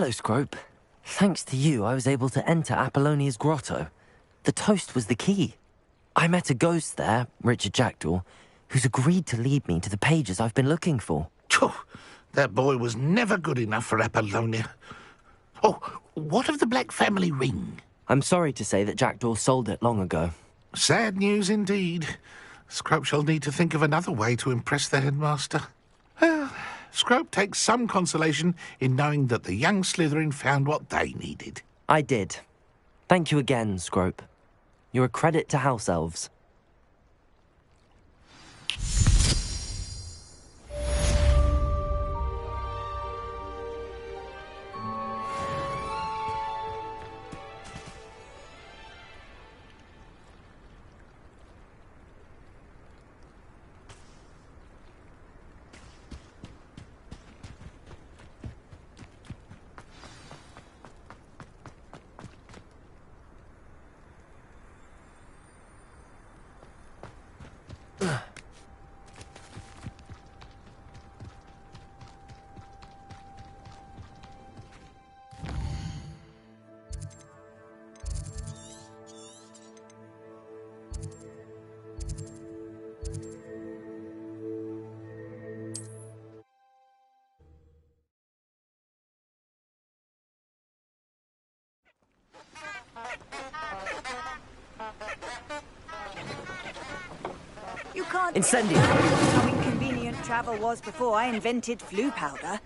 Hello, Scrope. Thanks to you, I was able to enter Apollonia's grotto. The toast was the key. I met a ghost there, Richard Jackdaw, who's agreed to lead me to the pages I've been looking for. Phew, that boy was never good enough for Apollonia. Oh, what of the Black family ring? I'm sorry to say that Jackdaw sold it long ago. Sad news indeed. Scrope shall need to think of another way to impress the headmaster. Well, Scrope takes some consolation in knowing that the young Slytherin found what they needed. I did. Thank you again, Scrope. You're a credit to House Elves. You can't Incendio! how inconvenient travel was before I invented flu powder.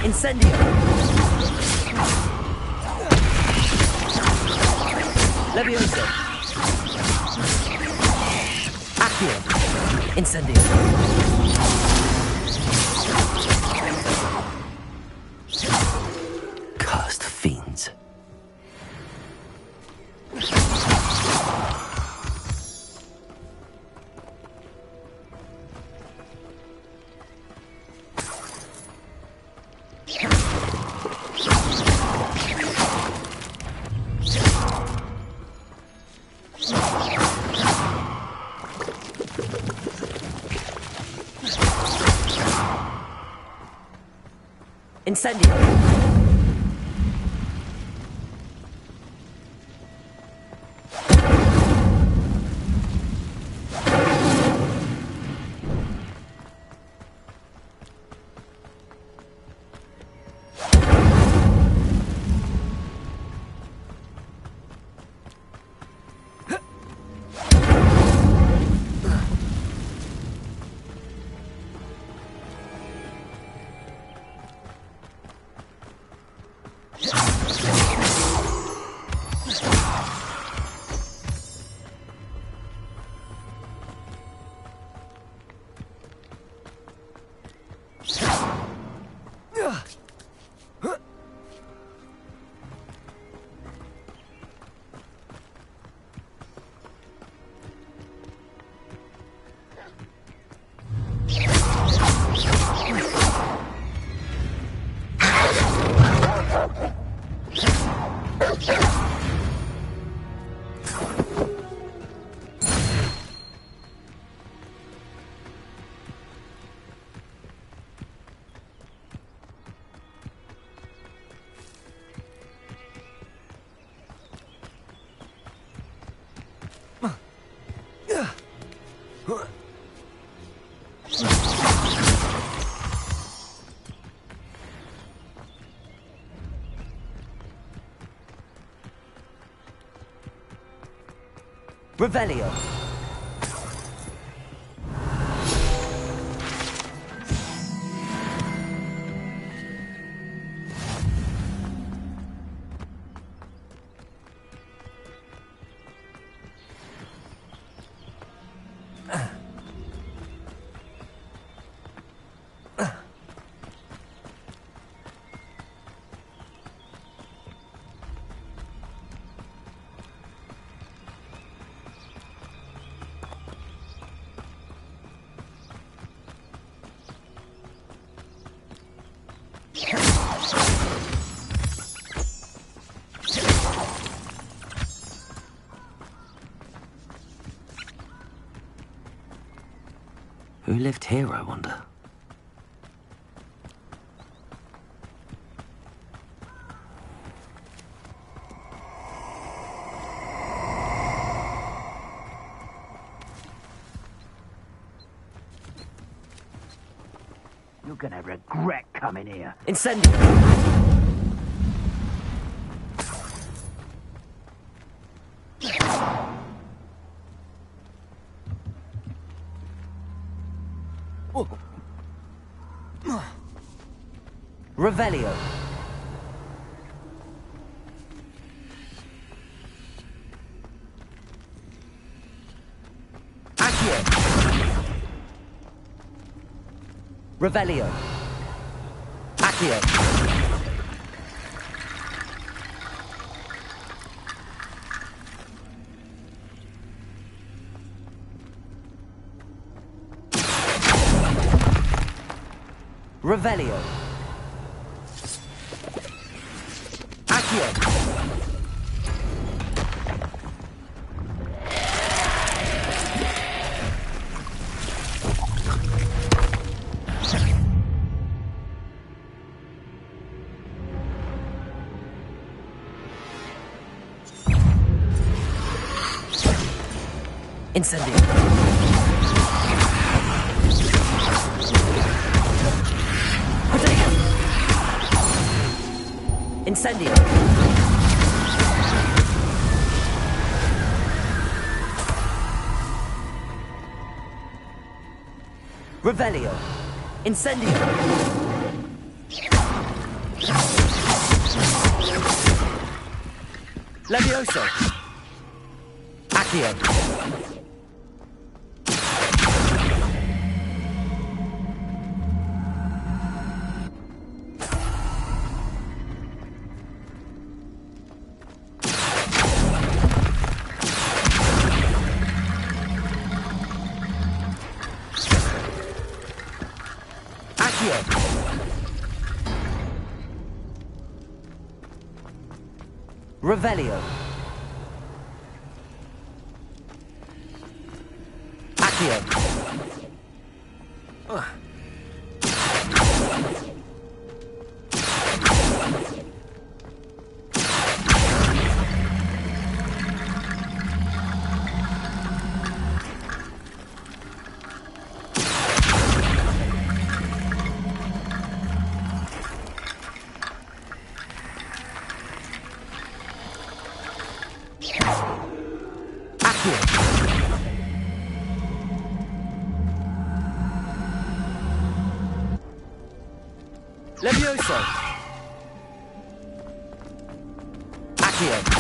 Incendio! Levioso! Accio! Incendio! Cursed fiends. Incendio! Revelio. Who lived here, I wonder? You're gonna regret coming here. Incendio! Revelio. Accio. Revelio. Accio. Revelio. Accio. Incendio. Incendio. Revelio. Incendio. Levioso. Accio. Revelio. Accio. Levioso. Accio.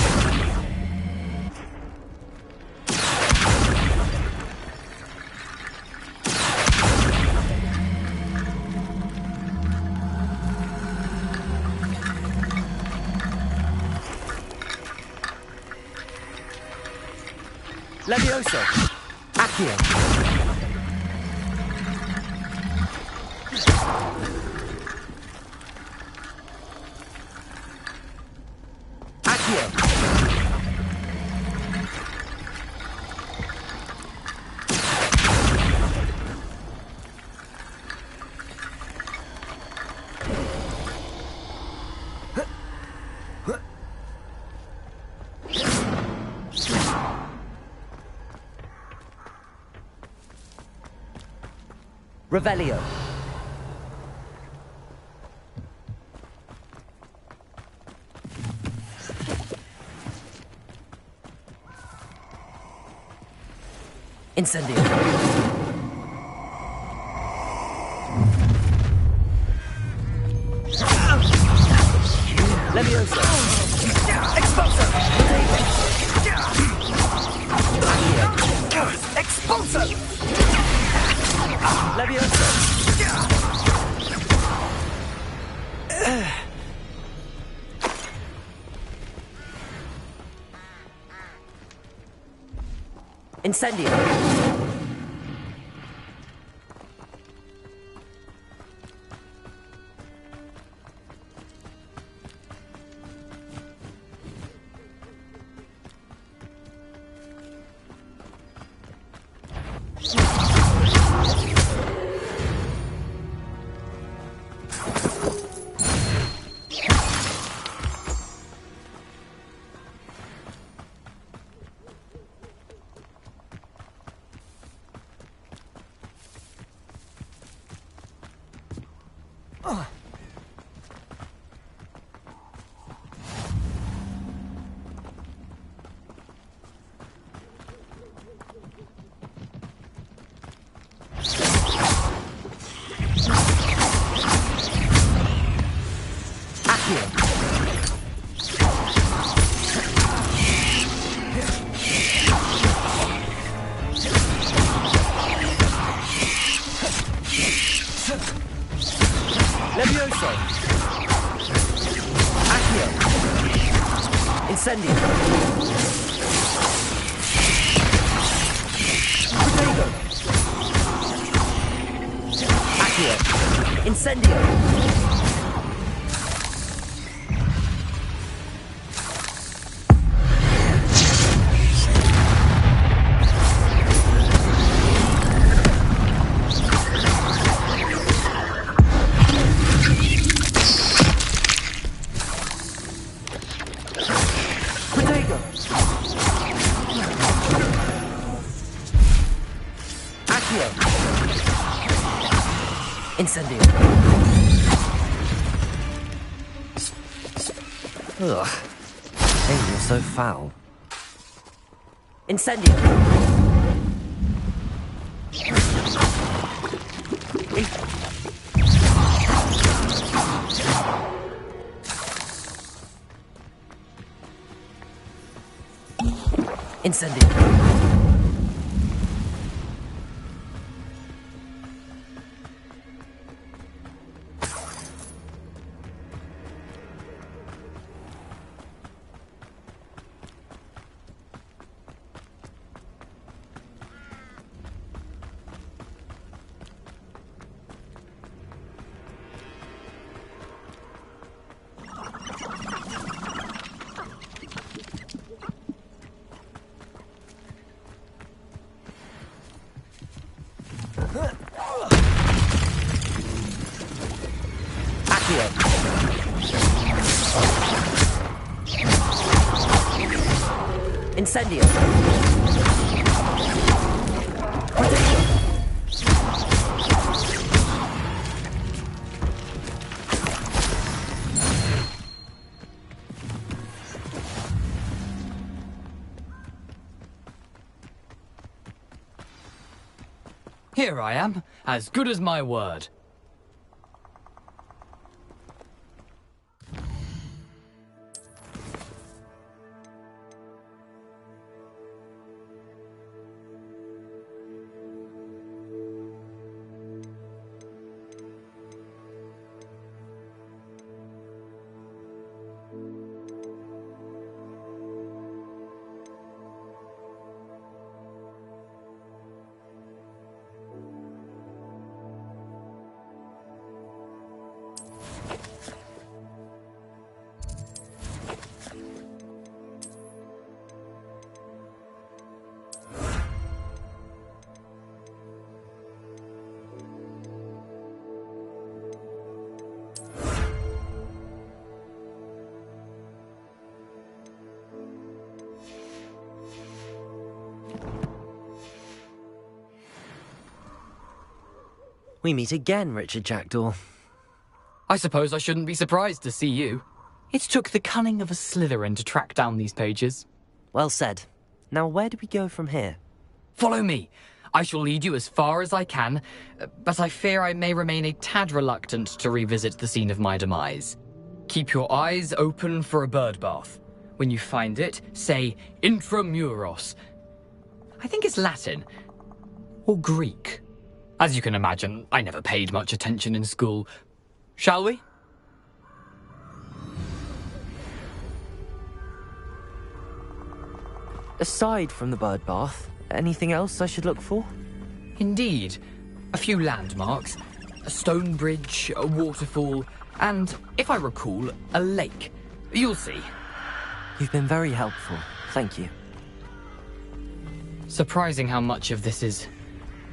Levioso. Accio. Revelio. Incendio. Leviosa. Expulso. Expulso. Leviosa. Incendio. Levioso. Accio. Incendio. Protego. Accio. Incendio. Incendio. Ugh. Hey, you're so foul. Incendio. Incendio. Incendio. Here I am, as good as my word. We meet again, Richard Jackdaw. I suppose I shouldn't be surprised to see you. It took the cunning of a Slytherin to track down these pages. Well said. Now where do we go from here? Follow me. I shall lead you as far as I can, but I fear I may remain a tad reluctant to revisit the scene of my demise. Keep your eyes open for a bird bath. When you find it, say intramuros. I think it's Latin. Or Greek. As you can imagine, I never paid much attention in school. Shall we? Aside from the bird bath, anything else I should look for? Indeed. A few landmarks. A stone bridge, a waterfall, and, if I recall, a lake. You'll see. You've been very helpful. Thank you. Surprising how much of this is,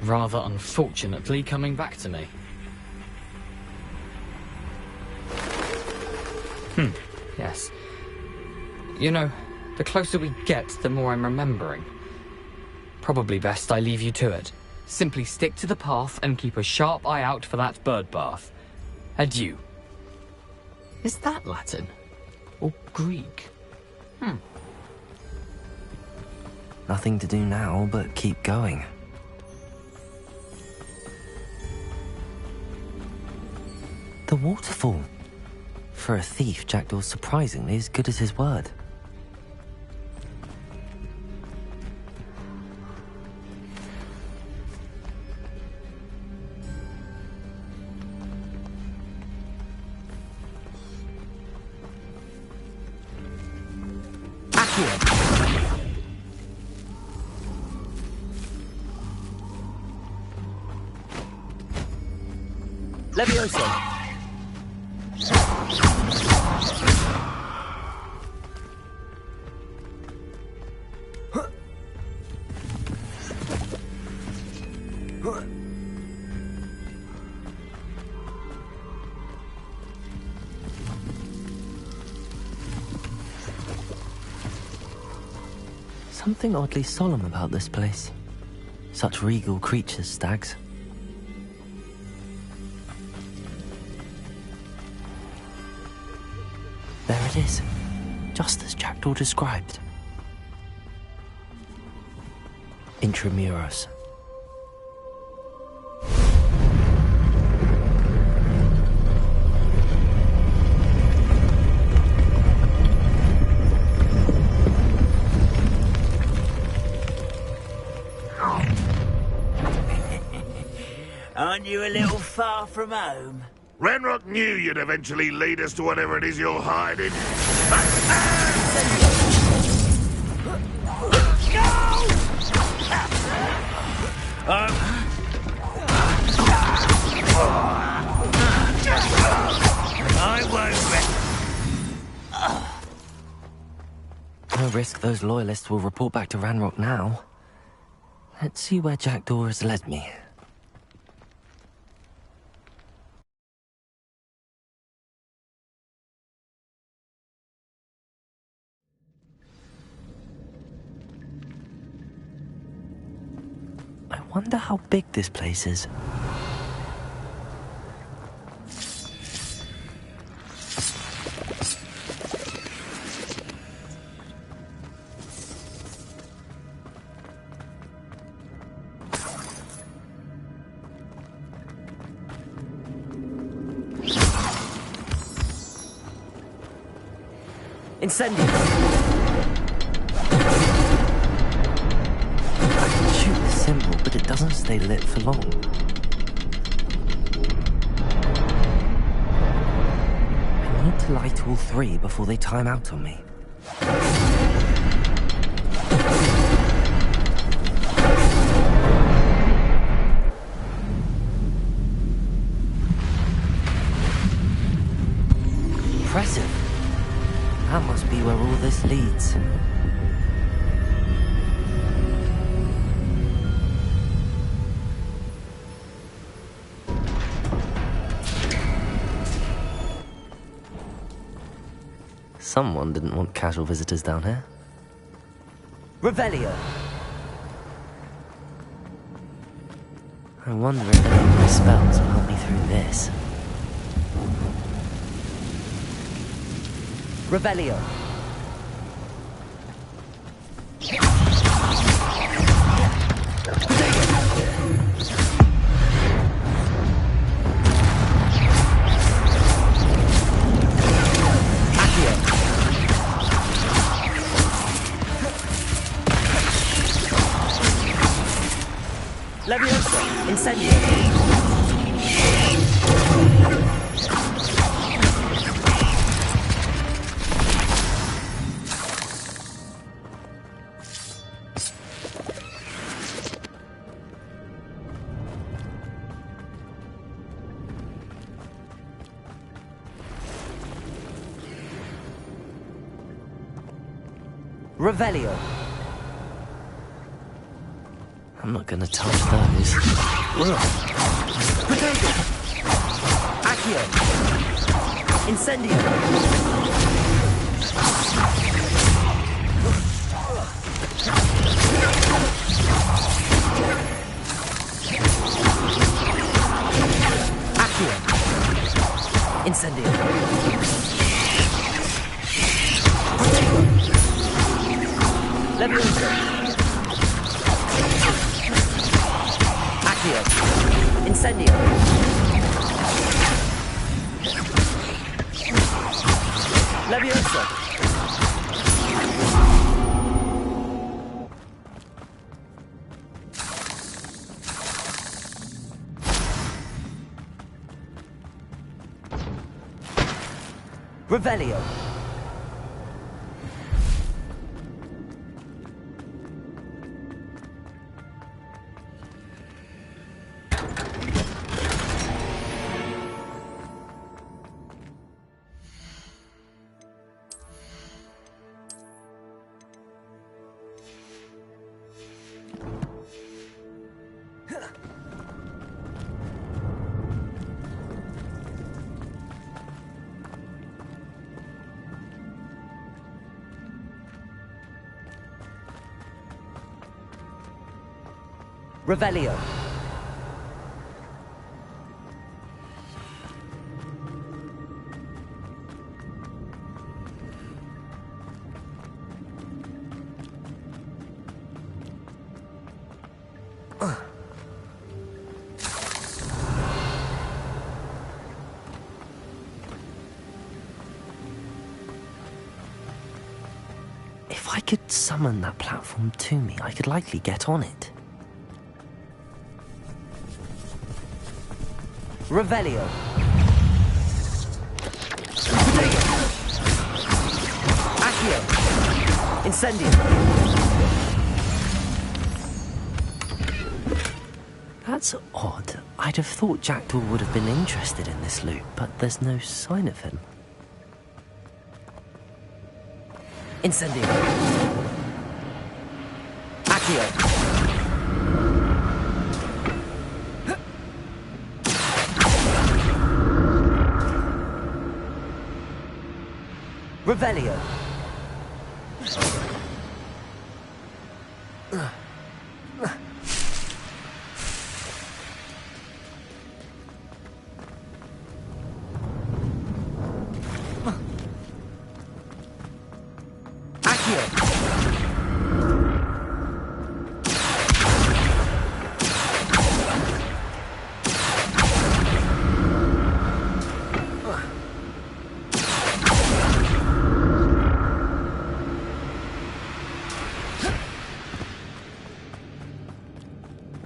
rather unfortunately, coming back to me. Yes. You know, the closer we get, the more I'm remembering. Probably best I leave you to it. Simply stick to the path and keep a sharp eye out for that bird bath. Adieu. Is that Latin? Or Greek? Nothing to do now but keep going. The waterfall. For a thief, Jackdaw's surprisingly as good as his word. Levioso. Something oddly solemn about this place. Such regal creatures, stags. There it is, just as Jackdaw described. Intramuros. Aren't you a little far from home? Ranrock knew you'd eventually lead us to whatever it is you're hiding. I won't. No risk those loyalists will report back to Ranrock now. Let's see where Jackdaw has led me. I wonder how big this place is. Incendio. Shoot the symbol, but it doesn't stay lit for long. I need to light all three before they time out on me. Impressive. That must be where all this leads. Someone didn't want casual visitors down here. Revelio. I wonder if any of my spells will help me through this. Revelio. Incendio. Revelio. I'm not gonna touch those. Potato! Accio! Incendio! Accio! Incendio! Levioso! Accio! Incendio! Levioso! Revelio! Revelio. If I could summon that platform to me, I could likely get on it. Revelio. Accio. Incendio. That's odd. I'd have thought Jackdaw would have been interested in this loot, but there's no sign of him. Incendio. Accio. Revelio.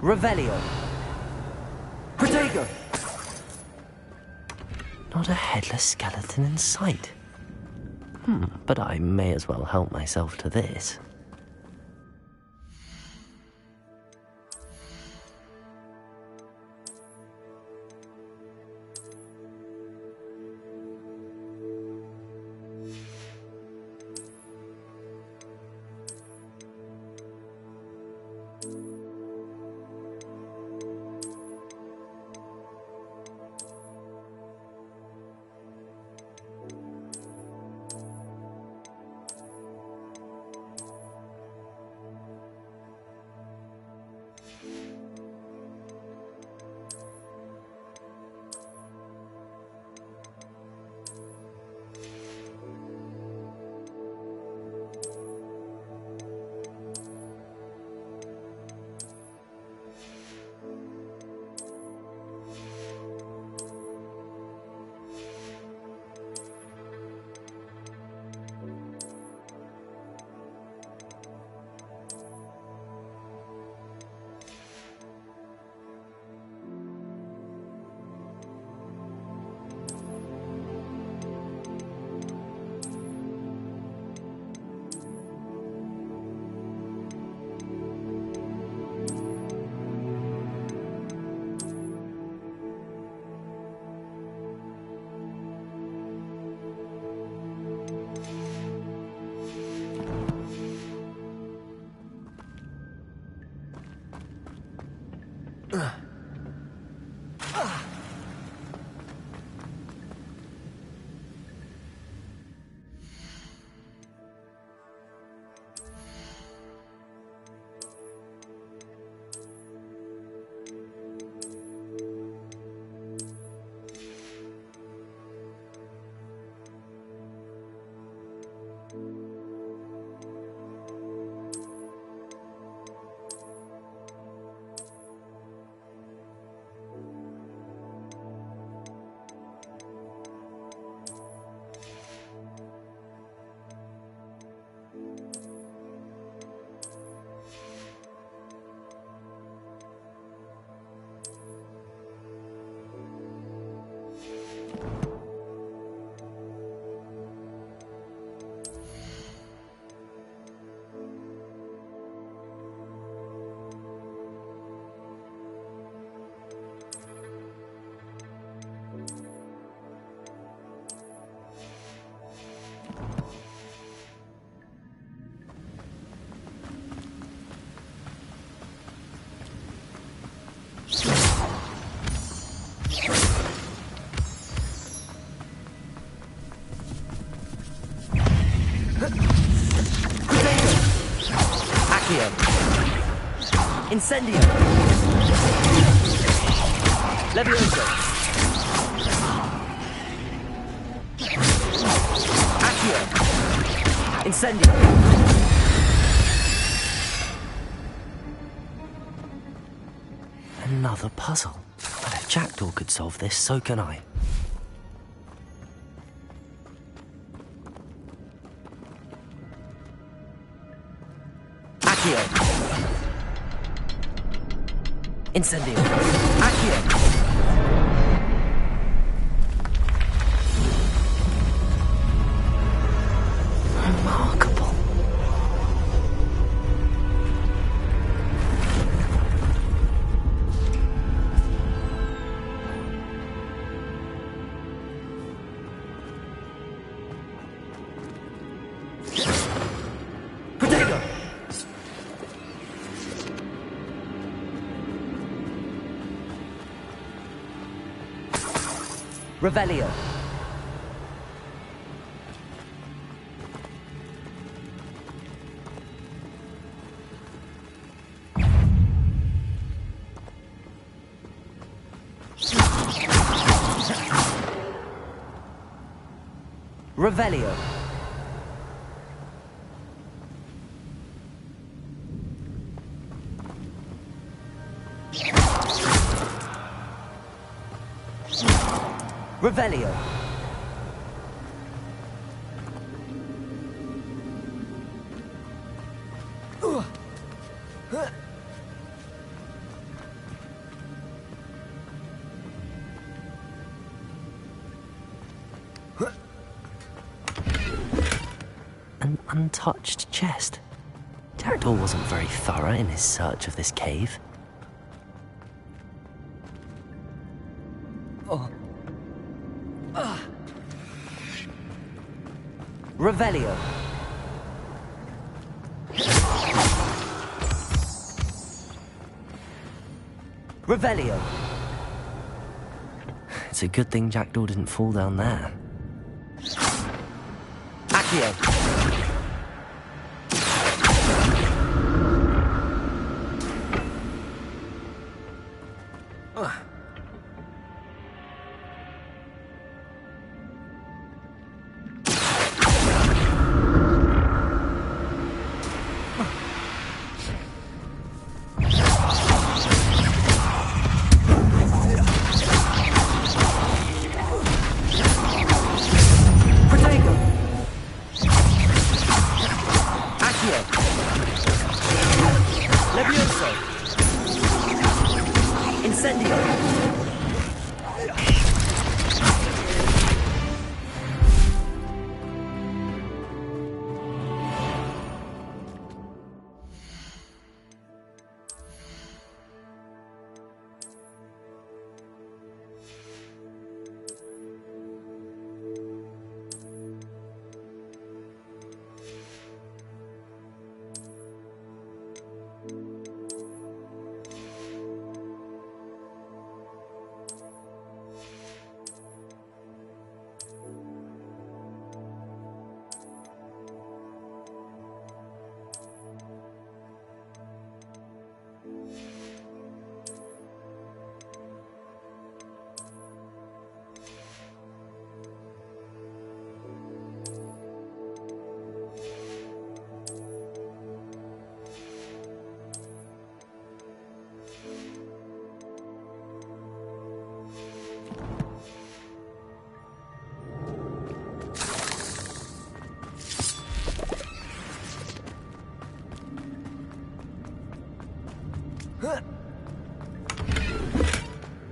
Revelio. Protego. Not a headless skeleton in sight. But I may as well help myself to this. Accio. Incendio. Levioso. Accio. Incendio. Another puzzle. But if Jackdaw could solve this, so can I. Accio. Incendio. Accio. Remarkable. Potato. Revelio. Revelio. Revelio. An untouched chest. Jackdaw wasn't very thorough in his search of this cave. Revelio. Revelio. It's a good thing Jackdaw didn't fall down there. Accio.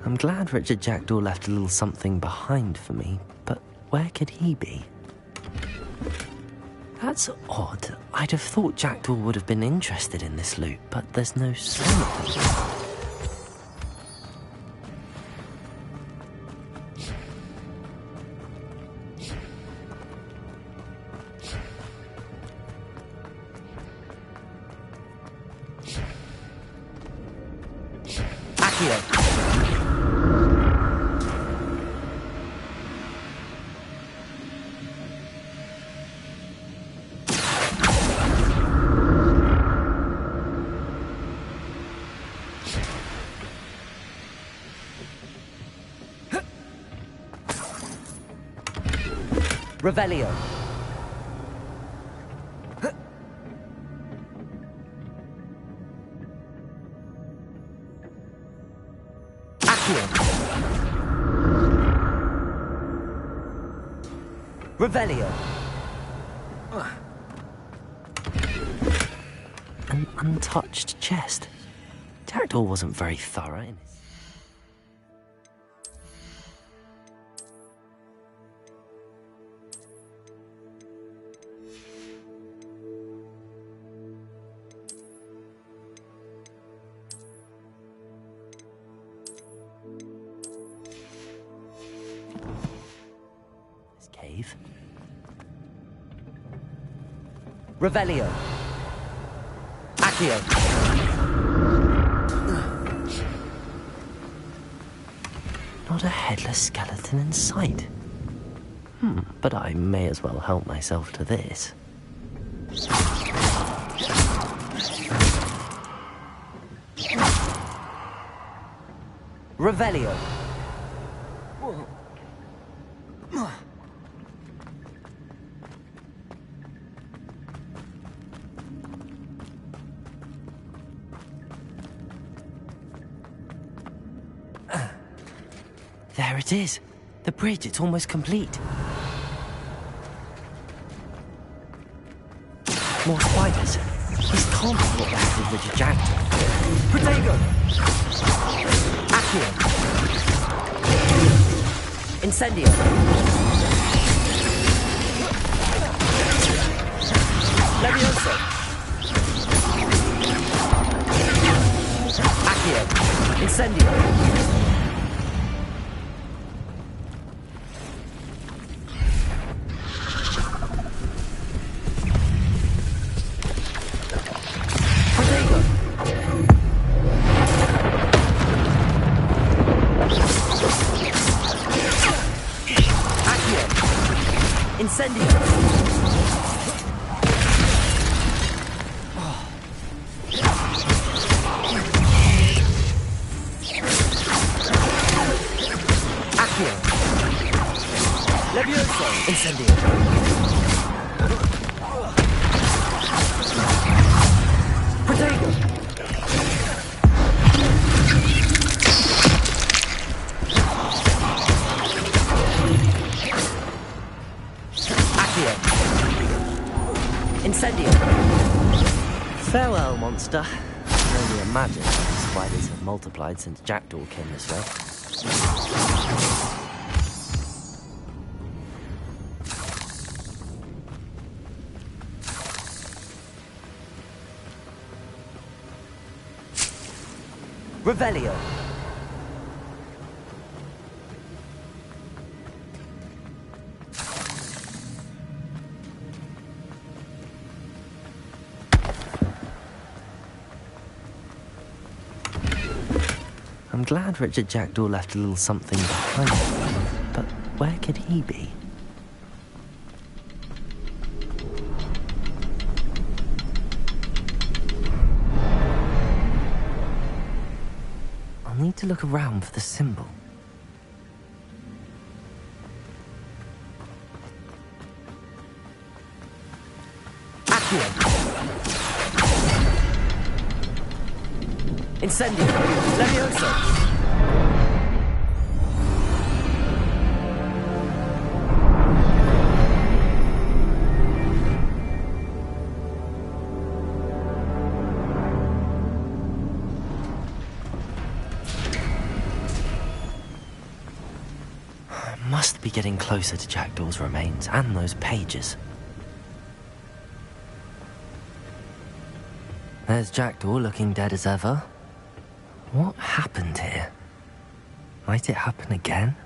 I'm glad Richard Jackdaw left a little something behind for me, but where could he be? That's odd. I'd have thought Jackdaw would have been interested in this loot, but there's no sign of him. Revelio. Revelio. An untouched chest. Jackdaw wasn't very thorough in his... This cave. Revelio. Accio. Not a headless skeleton in sight. But I may as well help myself to this. Revelio. There it is. The bridge, it's almost complete. More spiders. This can't be what happened with Richard Jackdaw. Protego! Accio! Incendio! Levioso! Accio! Incendio! Incendio! Accio! Levioso! Incendio! Protego! Incendio! Farewell, monster. I can only imagine how the spiders have multiplied since Jackdaw came this way. Revelio! I'm glad Richard Jackdaw left a little something behind him, but where could he be? I'll need to look around for the symbol. Accio! Incendio! Levioso! I must be getting closer to Jackdaw's remains and those pages. There's Jackdaw looking dead as ever. What happened here? Might it happen again?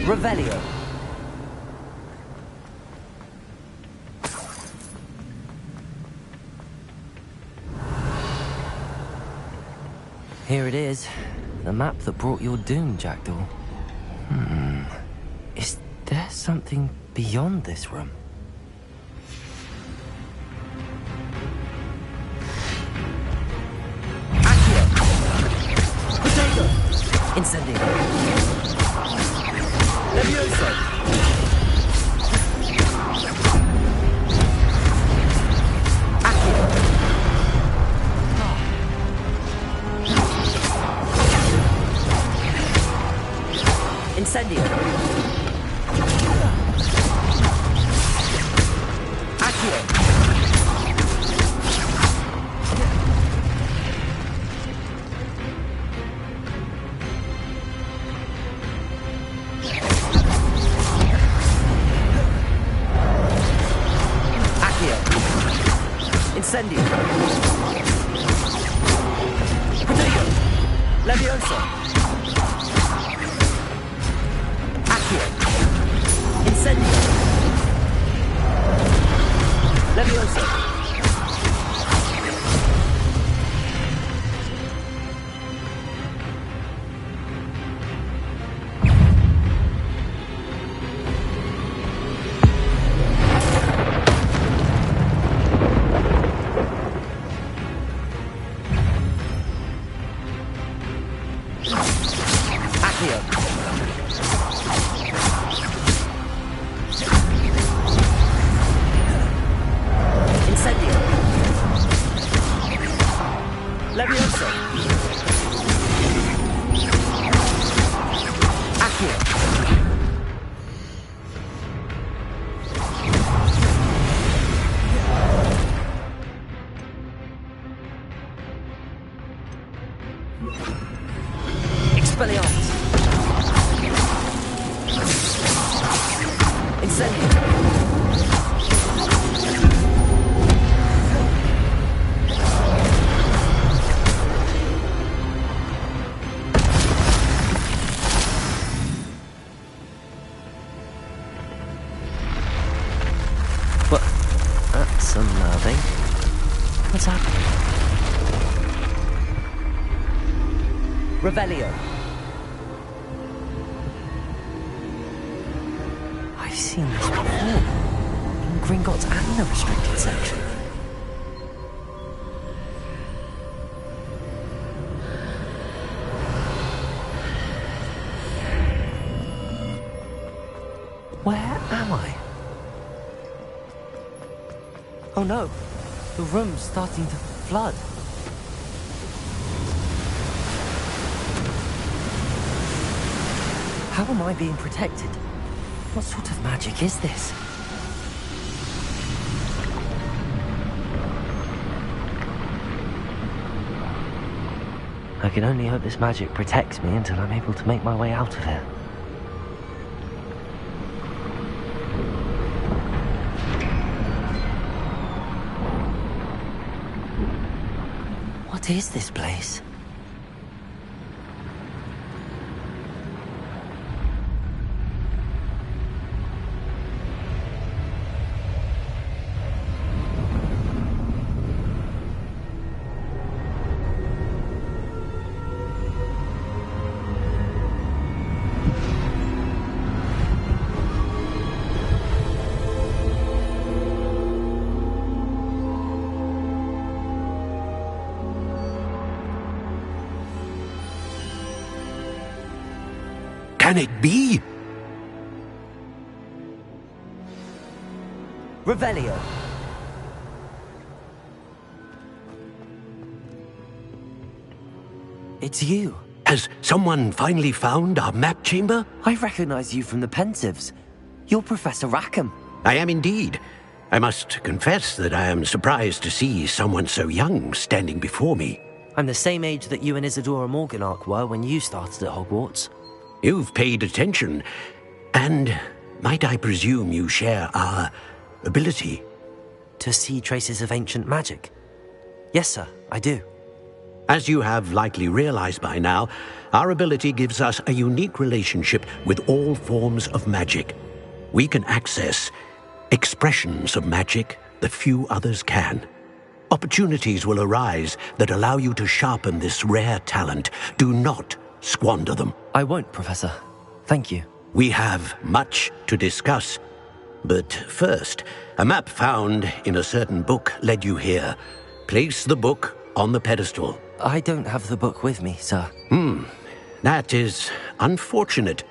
Revelio! Here it is. The map that brought your doom, Jackdaw. Is there something beyond this room? Levioso! Incendio! Levioso! Accio! Incendio! Accio! Incendio! Protego! Levioso! Accio! Incendio! Levioso! Expelliarmus! Incendio! What? That's unnerving. What's happening? Revelio! I've seen this before. In Gringotts and the restricted section. Where am I? Oh no, the room's starting to flood. How am I being protected? What sort of magic is this? I can only hope this magic protects me until I'm able to make my way out of here. What is this place? Can it be? Revelio. It's you. Has someone finally found our map chamber? I recognize you from the Pensives. You're Professor Rackham. I am indeed. I must confess that I am surprised to see someone so young standing before me. I'm the same age that you and Isadora Morganach were when you started at Hogwarts. You've paid attention, and might I presume you share our ability? To see traces of ancient magic? Yes, sir, I do. As you have likely realized by now, our ability gives us a unique relationship with all forms of magic. We can access expressions of magic that few others can. Opportunities will arise that allow you to sharpen this rare talent. Do not squander them. I won't, Professor. Thank you. We have much to discuss. But first, a map found in a certain book led you here. Place the book on the pedestal. I don't have the book with me, sir. That is unfortunate.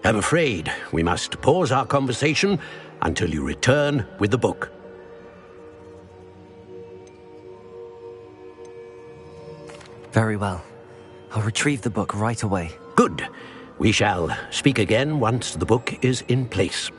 I'm afraid we must pause our conversation until you return with the book. Very well. I'll retrieve the book right away. Good. We shall speak again once the book is in place.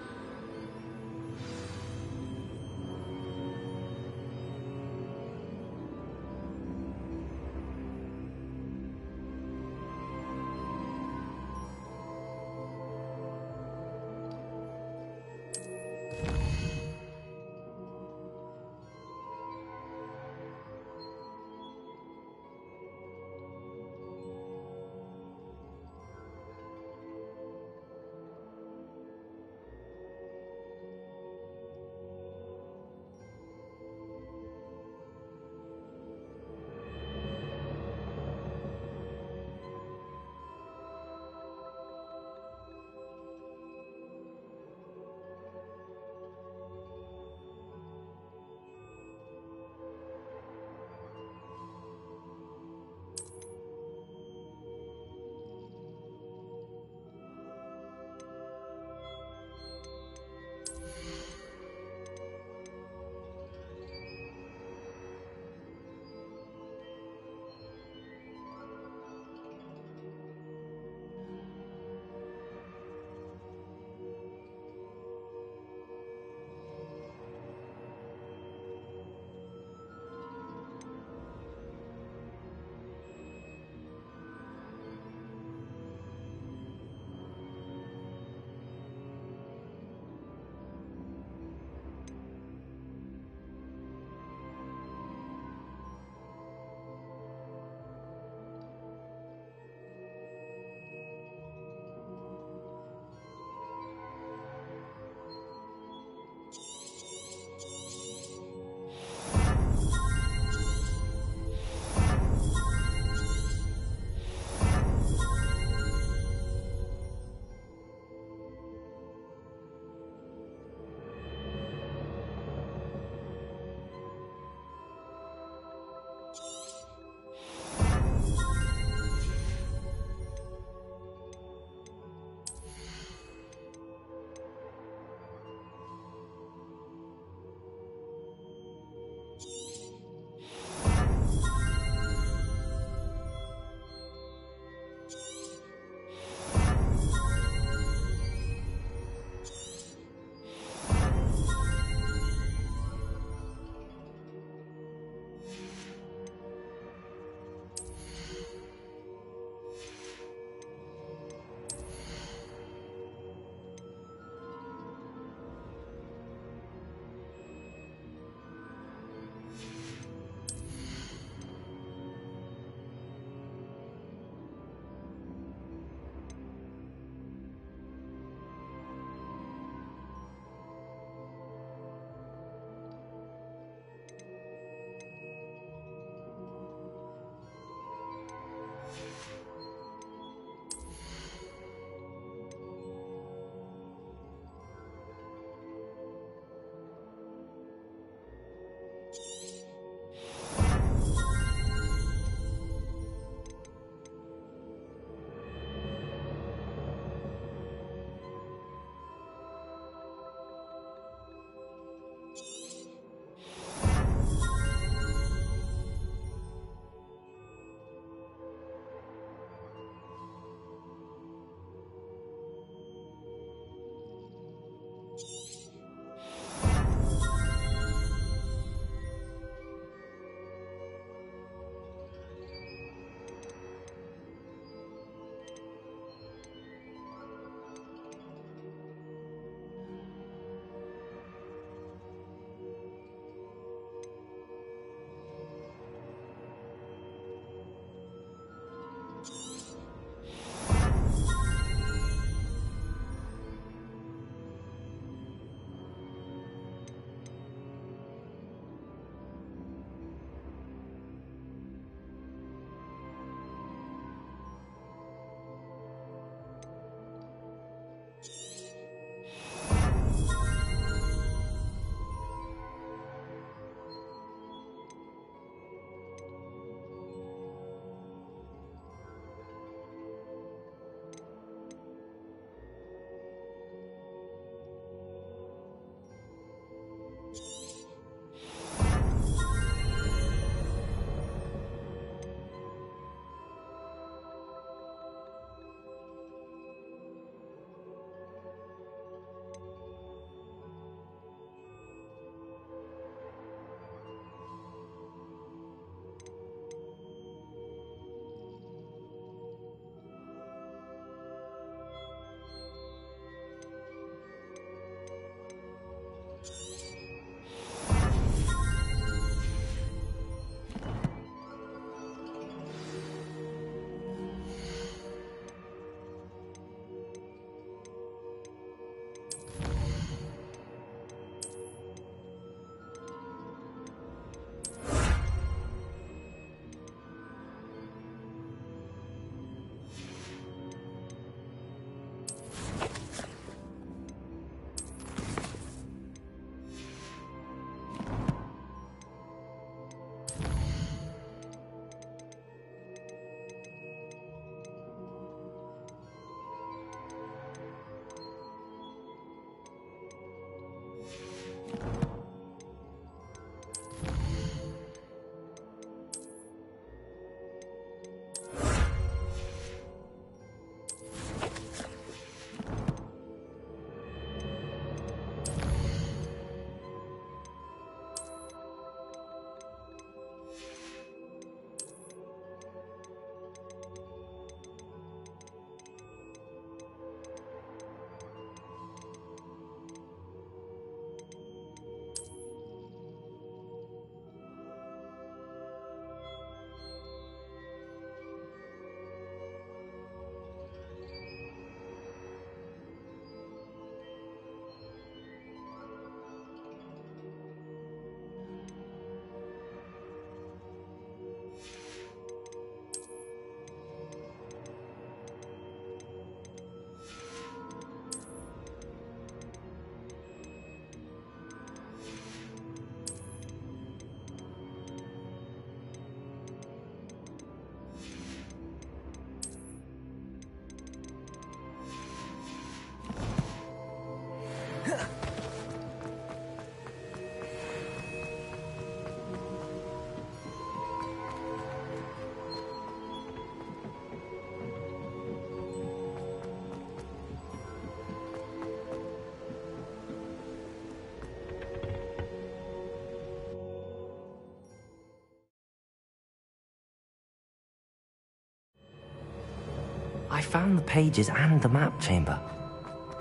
I found the pages and the map chamber.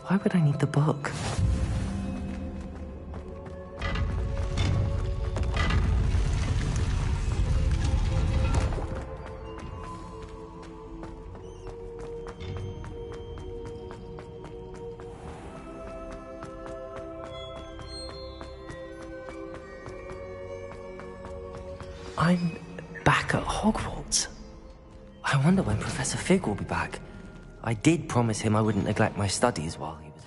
Why would I need the book? I'm back at Hogwarts. I wonder when Professor Fig will be back. I did promise him I wouldn't neglect my studies while he was...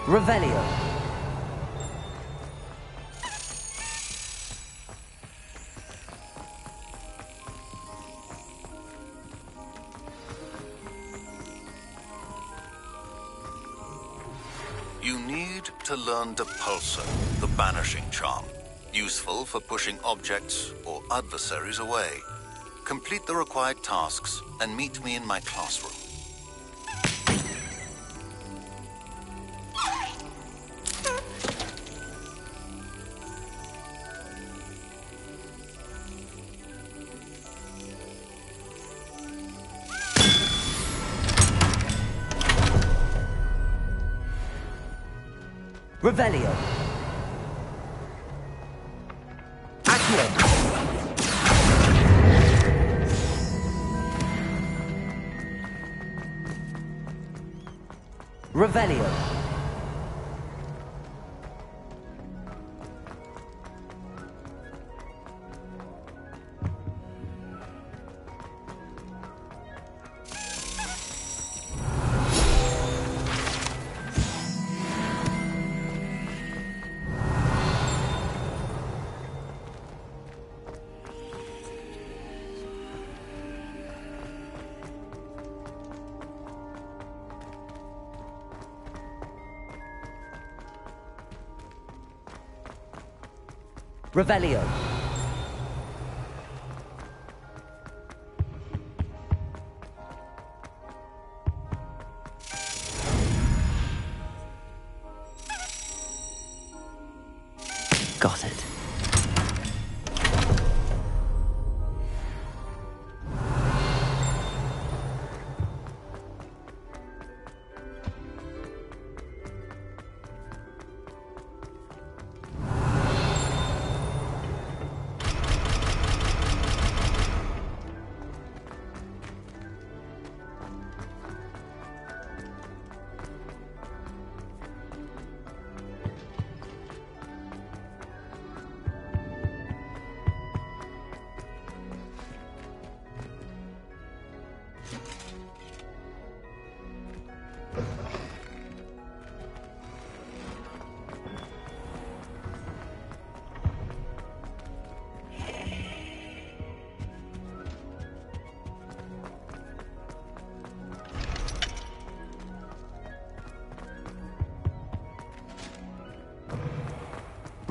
Revelio. You need to learn Depulsor, the banishing charm. Useful for pushing objects or adversaries away. Complete the required tasks and meet me in my classroom. Revelio. Accio. Revelio. Revelio. Got it.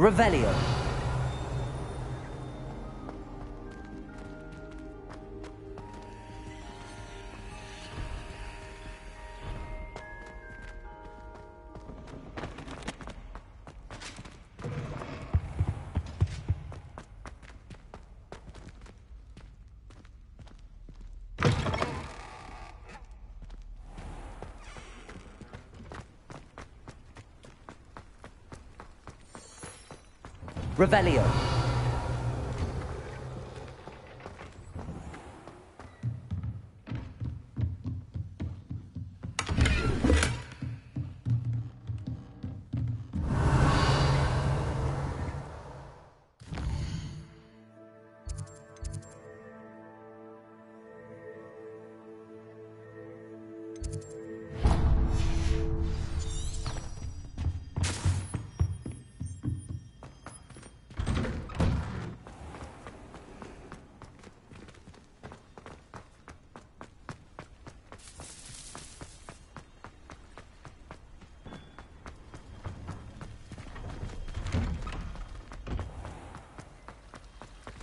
Revelio. Revelio.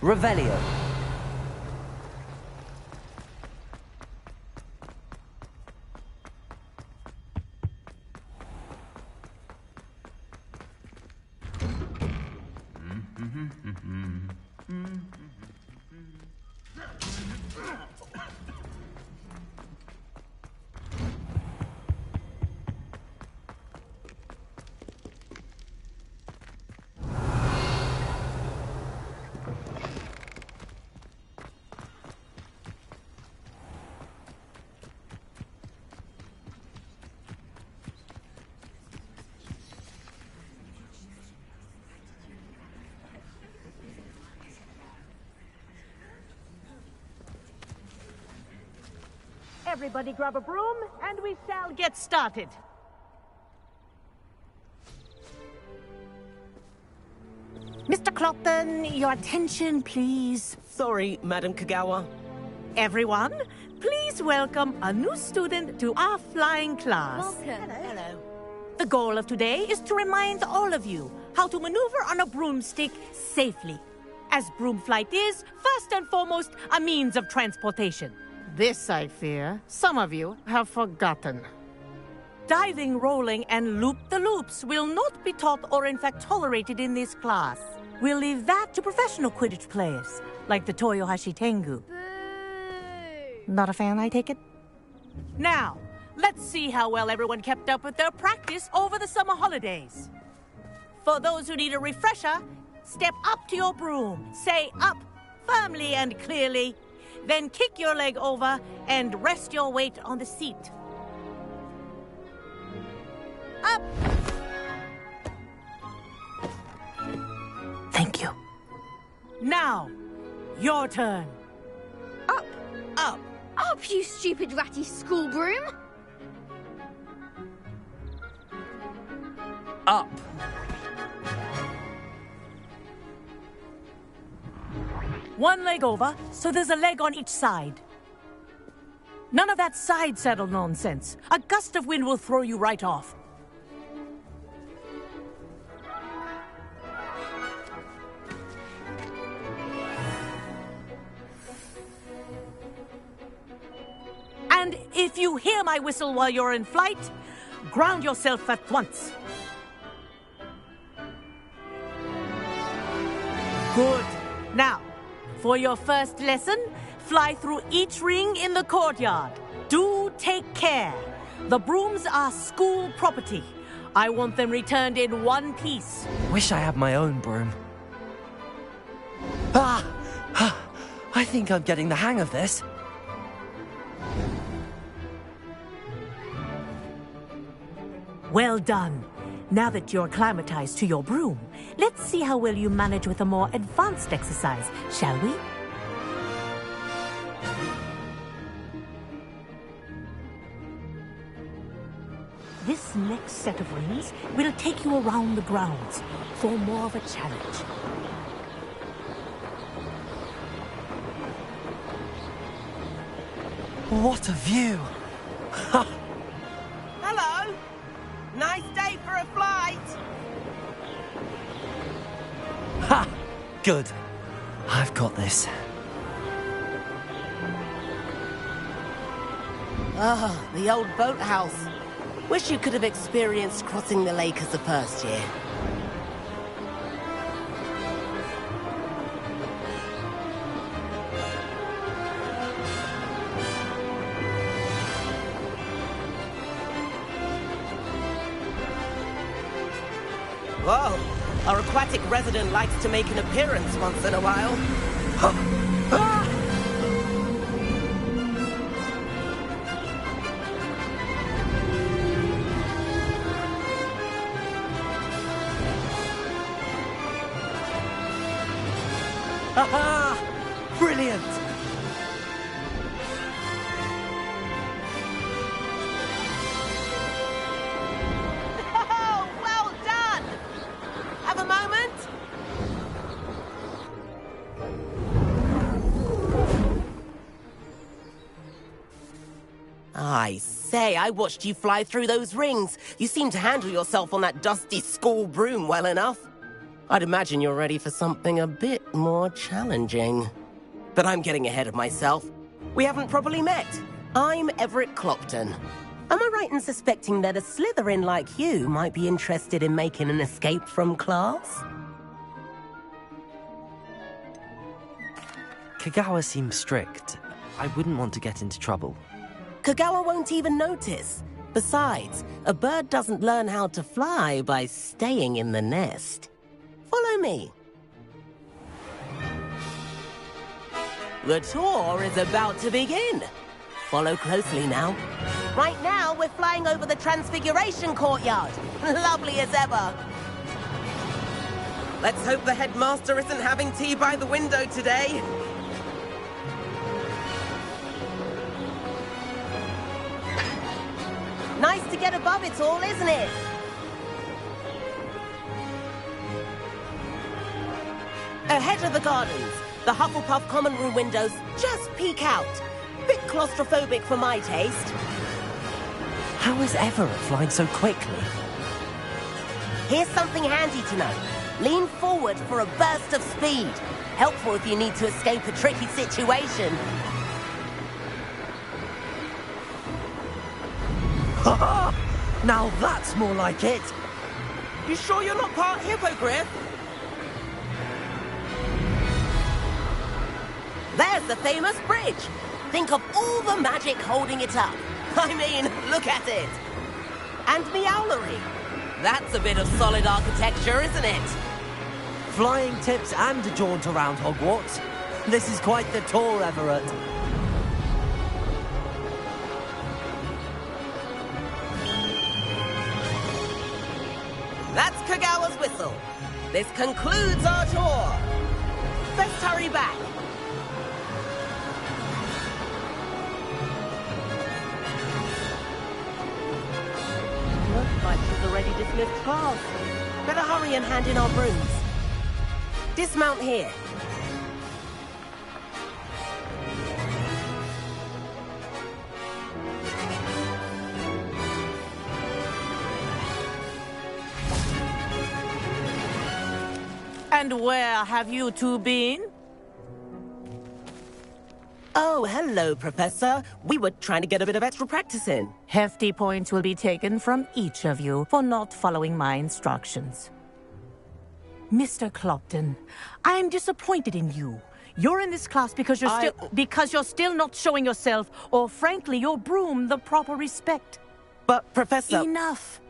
Revelio. Everybody grab a broom, and we shall get started. Mr. Clopton, your attention, please. Sorry, Madam Kagawa. Everyone, please welcome a new student to our flying class. Welcome. Hello. The goal of today is to remind all of you how to maneuver on a broomstick safely, as broom flight is, first and foremost, a means of transportation. This, I fear, some of you have forgotten. Diving, rolling, and loop-the-loops will not be taught or in fact tolerated in this class. We'll leave that to professional Quidditch players, like the Toyohashi Tengu. Not a fan, I take it? Now, let's see how well everyone kept up with their practice over the summer holidays. For those who need a refresher, step up to your broom, say up firmly and clearly, then kick your leg over and rest your weight on the seat. Up! Thank you. Now, your turn. Up! Up! Up, you stupid ratty school broom! Up! One leg over, so there's a leg on each side. None of that side saddle nonsense. A gust of wind will throw you right off. And if you hear my whistle while you're in flight, ground yourself at once. Good. Now, for your first lesson, fly through each ring in the courtyard. Do take care. The brooms are school property. I want them returned in one piece. Wish I had my own broom. I think I'm getting the hang of this. Well done. Now that you're acclimatized to your broom, let's see how well you manage with a more advanced exercise, shall we? This next set of rings will take you around the grounds for more of a challenge. What a view! Hello! Nice day for a flight! Ha! Good. I've got this. Ah, the old boathouse. Wish you could have experienced crossing the lake as the first year. Whoa, our aquatic resident likes to make an appearance once in a while. Aha! Brilliant! Oh, well done! Have a moment? I say, I watched you fly through those rings. You seem to handle yourself on that dusty school broom well enough. I'd imagine you're ready for something a bit more challenging. But I'm getting ahead of myself. We haven't properly met. I'm Everett Clopton. Am I right in suspecting that a Slytherin like you might be interested in making an escape from class? Kagawa seems strict. I wouldn't want to get into trouble. Kagawa won't even notice. Besides, a bird doesn't learn how to fly by staying in the nest. Follow me. The tour is about to begin. Follow closely now. Right now, we're flying over the Transfiguration Courtyard. Lovely as ever. Let's hope the headmaster isn't having tea by the window today. Nice to get above it all, isn't it? Ahead of the gardens, the Hufflepuff common room windows just peek out. Bit claustrophobic for my taste. How is Everett flying so quickly? Here's something handy to know. Lean forward for a burst of speed. Helpful if you need to escape a tricky situation. Now that's more like it. You sure you're not part hippogriff? There's the famous bridge. Think of all the magic holding it up. I mean, look at it. And Meowlery. That's a bit of solid architecture, isn't it? Flying tips and a jaunt around Hogwarts. This is quite the tour, Everett. That's Kagawa's whistle. This concludes our tour. Let's hurry back. Looks like she's already dismissed class. Better hurry and hand in our brooms. Dismount here. And where have you two been? Oh, hello, Professor. We were trying to get a bit of extra practice in. Hefty points will be taken from each of you for not following my instructions. Mr. Clopton, I'm disappointed in you. You're in this class because you're still not showing yourself, or frankly, your broom, the proper respect. But, Professor... Enough.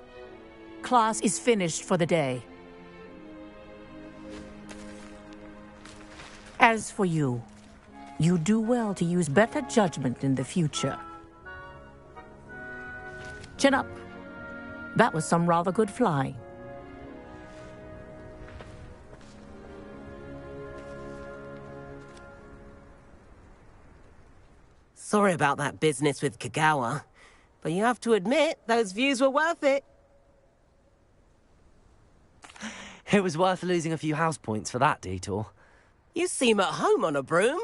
Class is finished for the day. As for you, you do well to use better judgment in the future. Chin up. That was some rather good flying. Sorry about that business with Kagawa, but you have to admit, those views were worth it. It was worth losing a few house points for that detour. You seem at home on a broom.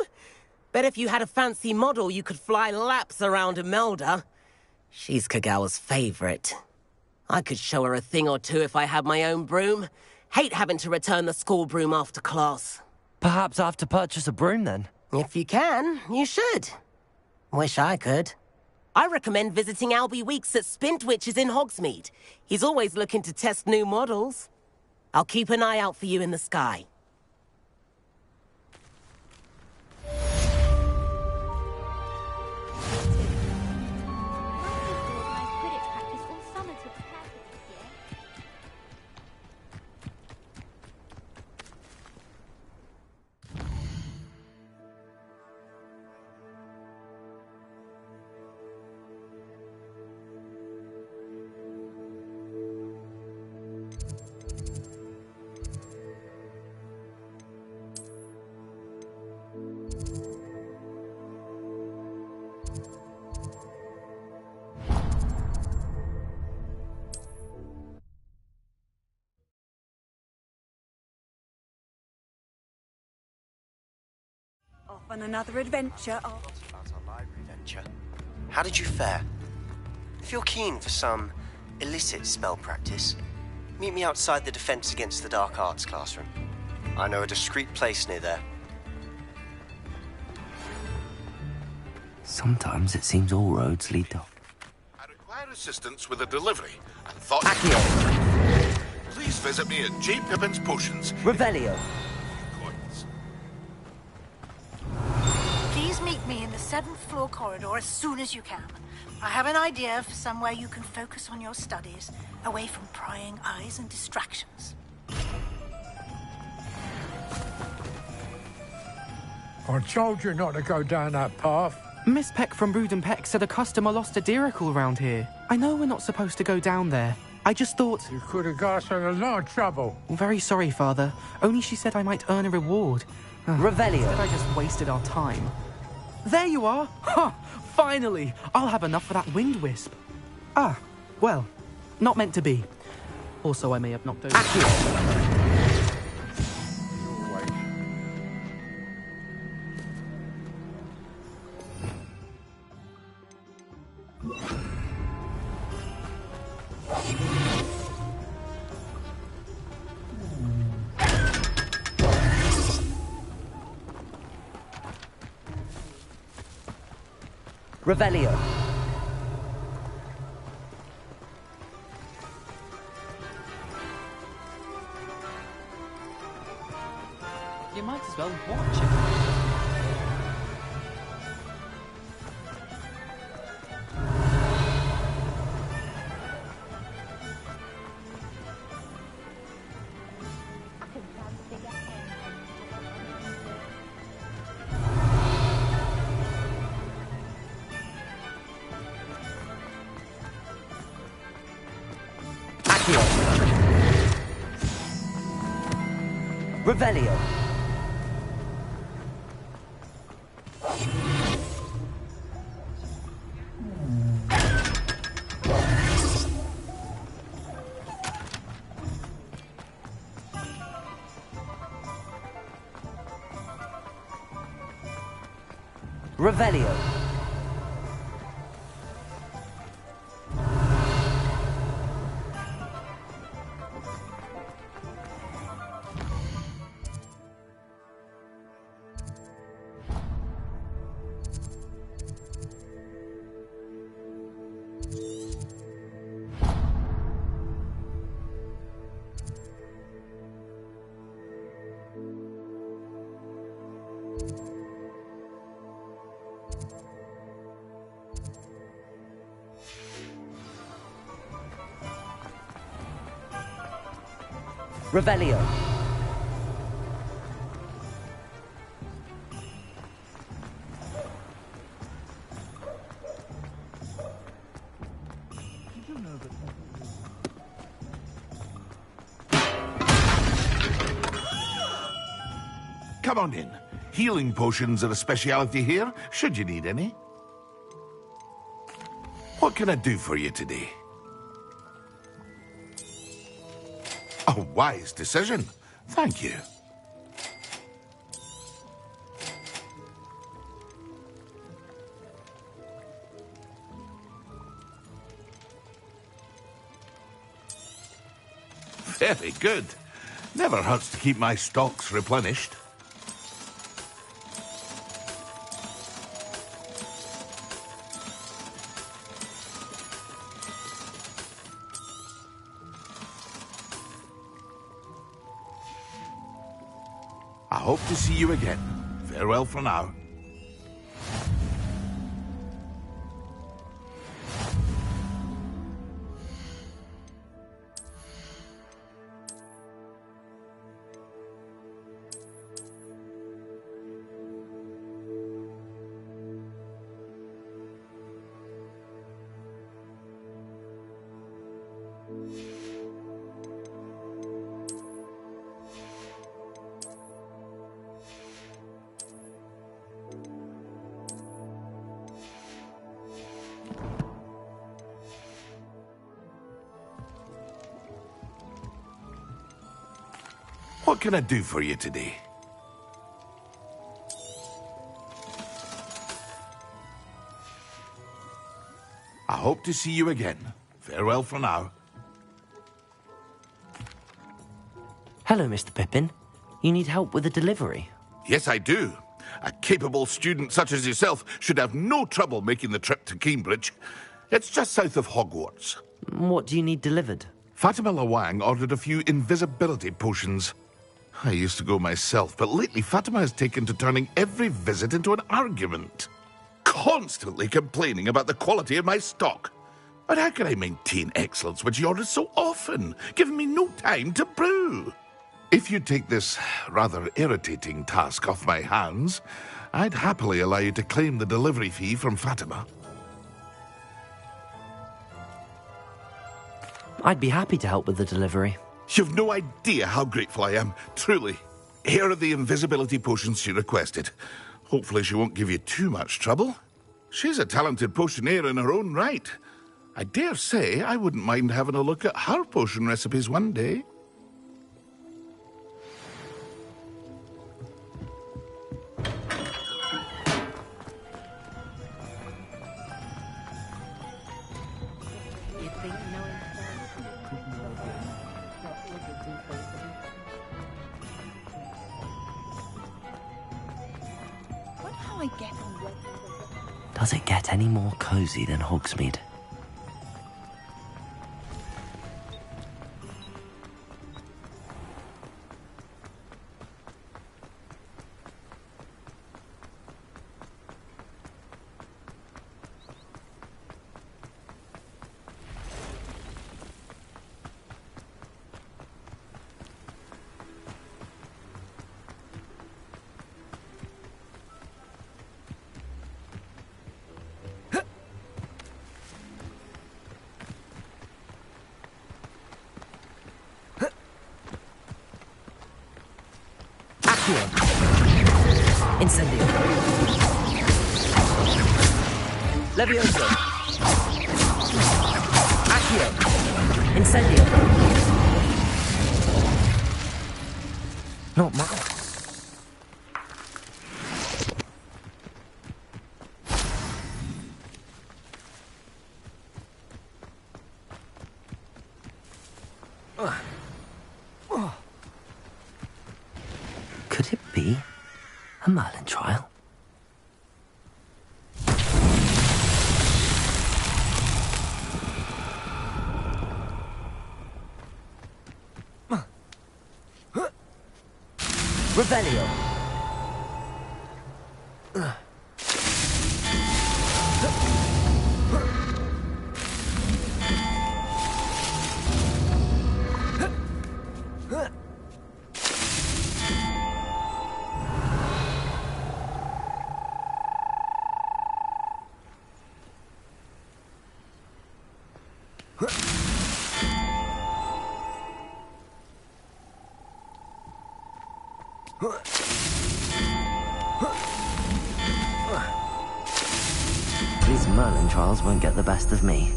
Bet if you had a fancy model, you could fly laps around Imelda. She's Kagawa's favorite. I could show her a thing or two if I had my own broom. Hate having to return the school broom after class. Perhaps I have to purchase a broom then? If you can, you should. Wish I could. I recommend visiting Albie Weeks at Spintwitches in Hogsmeade. He's always looking to test new models. I'll keep an eye out for you in the sky. Off on another adventure. About our library venture. How did you fare? If you're keen for some illicit spell practice, meet me outside the Defense Against the Dark Arts classroom. I know a discreet place near there. Sometimes it seems all roads lead to... I require assistance with a delivery and thought... Accio. Please visit me at J. Pippin's Potions. Revelio. Coins. meet me in the 7th floor corridor as soon as you can. I have an idea for somewhere you can focus on your studies, away from prying eyes and distractions. I told you not to go down that path. Miss Peck from Brood and Peck said a customer lost a deeracle around here. I know we're not supposed to go down there. I just thought... You could have got us in a lot of trouble. Very sorry, Father. Only she said I might earn a reward. Revelio. Instead I just wasted our time. There you are! Ha! Finally! I'll have enough for that wind wisp. Ah, well, not meant to be. Also, I may have knocked over... Revelio. You might as well watch it. Revelio. Revelio. Revelio. Come on in. Healing potions are a speciality here, should you need any. What can I do for you today? A wise decision. Thank you. Very good. Never hurts to keep my stocks replenished. I hope to see you again. Farewell for now. What can I do for you today? I hope to see you again. Farewell for now. Hello, Mr. Pippin. You need help with a delivery? Yes, I do. A capable student such as yourself should have no trouble making the trip to Cambridge. It's just south of Hogwarts. What do you need delivered? Fatima Lawang ordered a few invisibility potions. I used to go myself, but lately Fatima has taken to turning every visit into an argument. Constantly complaining about the quality of my stock. But how can I maintain excellence when she orders so often, giving me no time to brew? If you take this rather irritating task off my hands, I'd happily allow you to claim the delivery fee from Fatima. I'd be happy to help with the delivery. You've no idea how grateful I am, truly. Here are the invisibility potions she requested. Hopefully she won't give you too much trouble. She's a talented potioneer in her own right. I dare say I wouldn't mind having a look at her potion recipes one day. Does it get any more cozy than Hogsmeade? Incendio. Levioso. Accio. Incendio. Not much. Could it be a Merlin trial? Revelio. These Merlin trials won't get the best of me.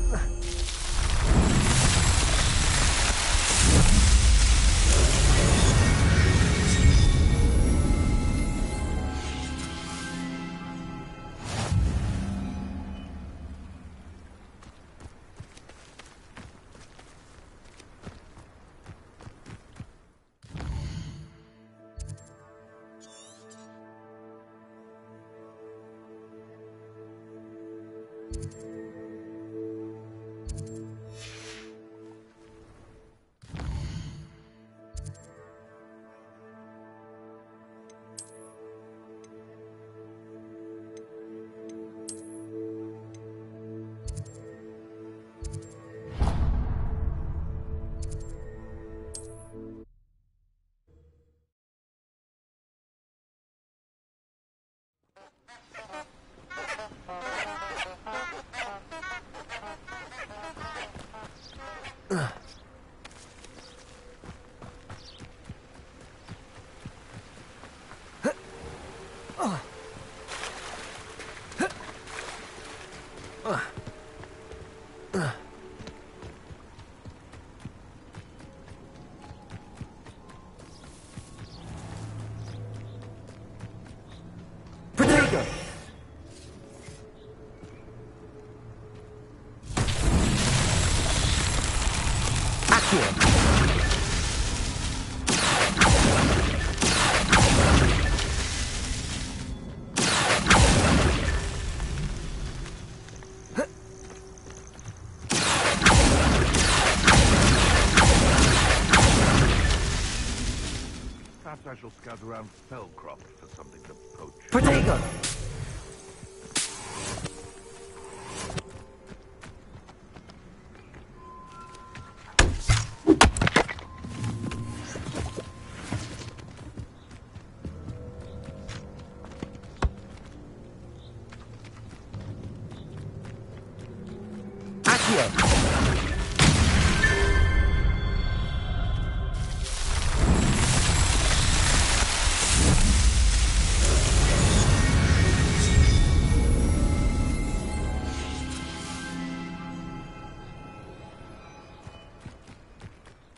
I shall scout around Fellcroft for something to poach. Protego!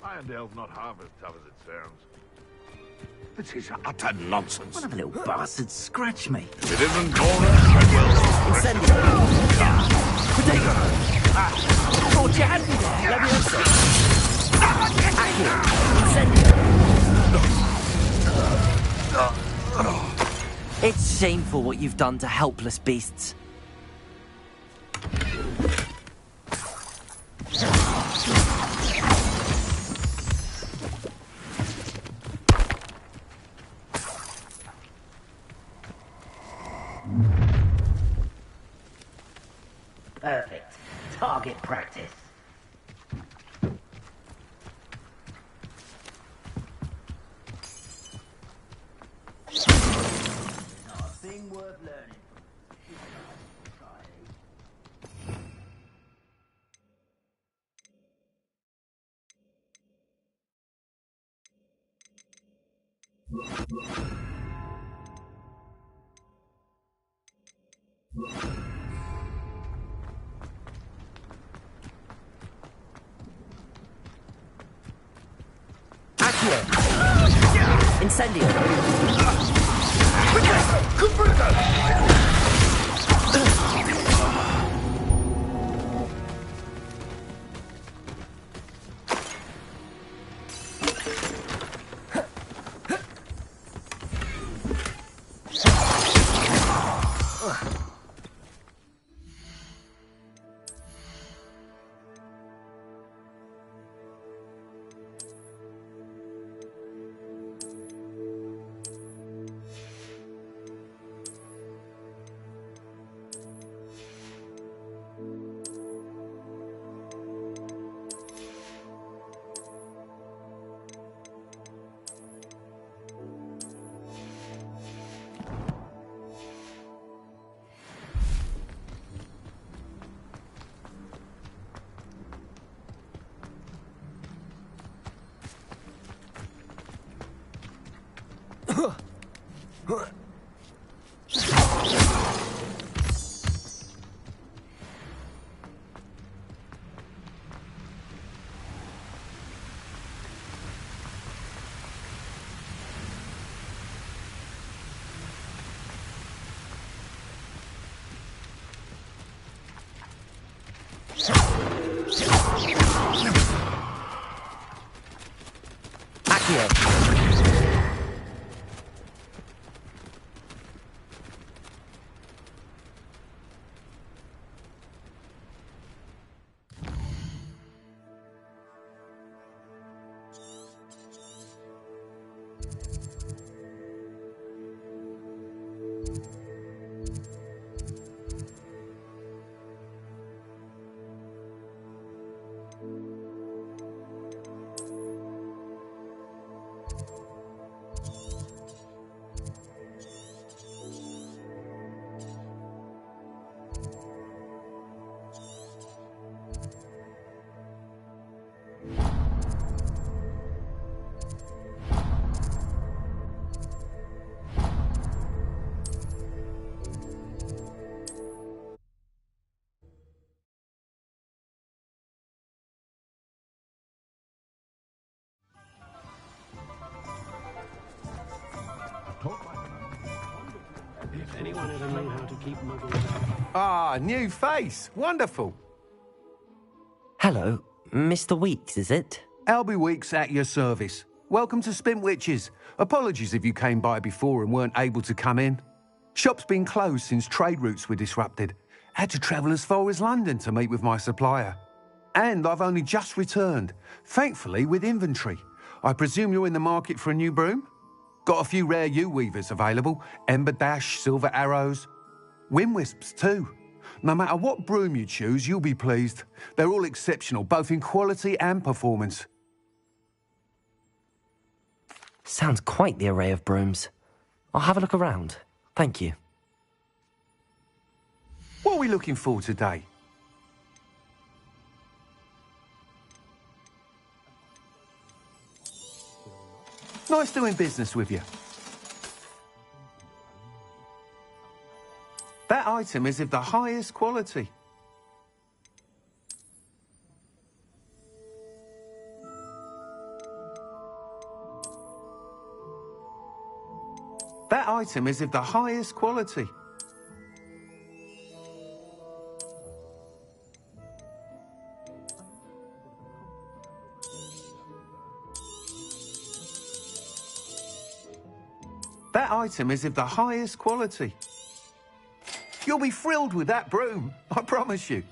Irondale's not half as tough as it sounds. This is utter nonsense. One of the little bastards scratched me. If it isn't Gora, I will. Incendio! Protego! Thought you had me there. Leviosa! Accio! Incendio! It's shameful what you've done to helpless beasts. Perfect. Target practice. Not a thing worth learning. Incendio! If anyone ever knew how to keep muggles out. Ah, new face. Wonderful. Hello, Mr. Weeks, is it? Albie Weeks at your service. Welcome to Spintwitches. Apologies if you came by before and weren't able to come in. Shop's been closed since trade routes were disrupted. Had to travel as far as London to meet with my supplier. And I've only just returned, thankfully with inventory. I presume you're in the market for a new broom? Got a few rare U-weavers available. Ember Dash, Silver Arrows. Wind Wisps too. No matter what broom you choose, you'll be pleased. They're all exceptional, both in quality and performance. Sounds quite the array of brooms. I'll have a look around. Thank you. What are we looking for today? Nice doing business with you. That item is of the highest quality. That item is of the highest quality. That item is of the highest quality. You'll be thrilled with that broom, I promise you.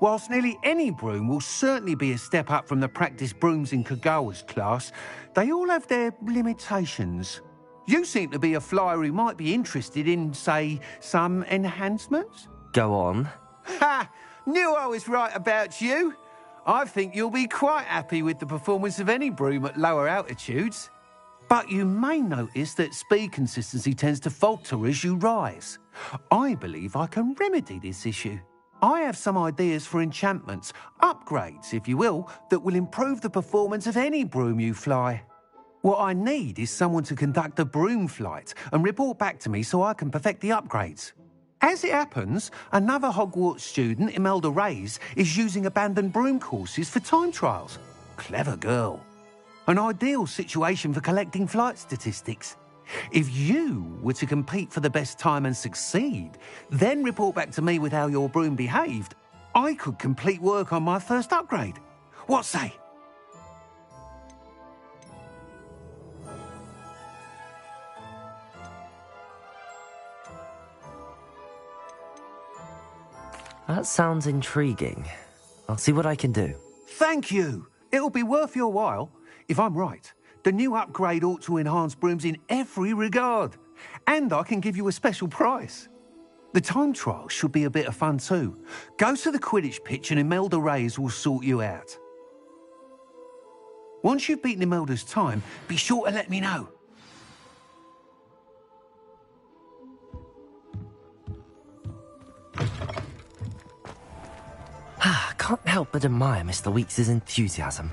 Whilst nearly any broom will certainly be a step up from the practice brooms in Kagawa's class, they all have their limitations. You seem to be a flyer who might be interested in, say, some enhancements? Go on. Ha! Knew I was right about you. I think you'll be quite happy with the performance of any broom at lower altitudes. But you may notice that speed consistency tends to falter as you rise. I believe I can remedy this issue. I have some ideas for enchantments, upgrades, if you will, that will improve the performance of any broom you fly. What I need is someone to conduct a broom flight and report back to me so I can perfect the upgrades. As it happens, another Hogwarts student, Imelda Reyes, is using abandoned broom courses for time trials. Clever girl. An ideal situation for collecting flight statistics. If you were to compete for the best time and succeed, then report back to me with how your broom behaved, I could complete work on my first upgrade. What say? That sounds intriguing. I'll see what I can do. Thank you. It'll be worth your while. If I'm right, the new upgrade ought to enhance brooms in every regard. And I can give you a special price. The time trial should be a bit of fun too. Go to the Quidditch pitch and Imelda Reyes will sort you out. Once you've beaten Imelda's time, be sure to let me know. Can't help but admire Mr. Weeks' enthusiasm.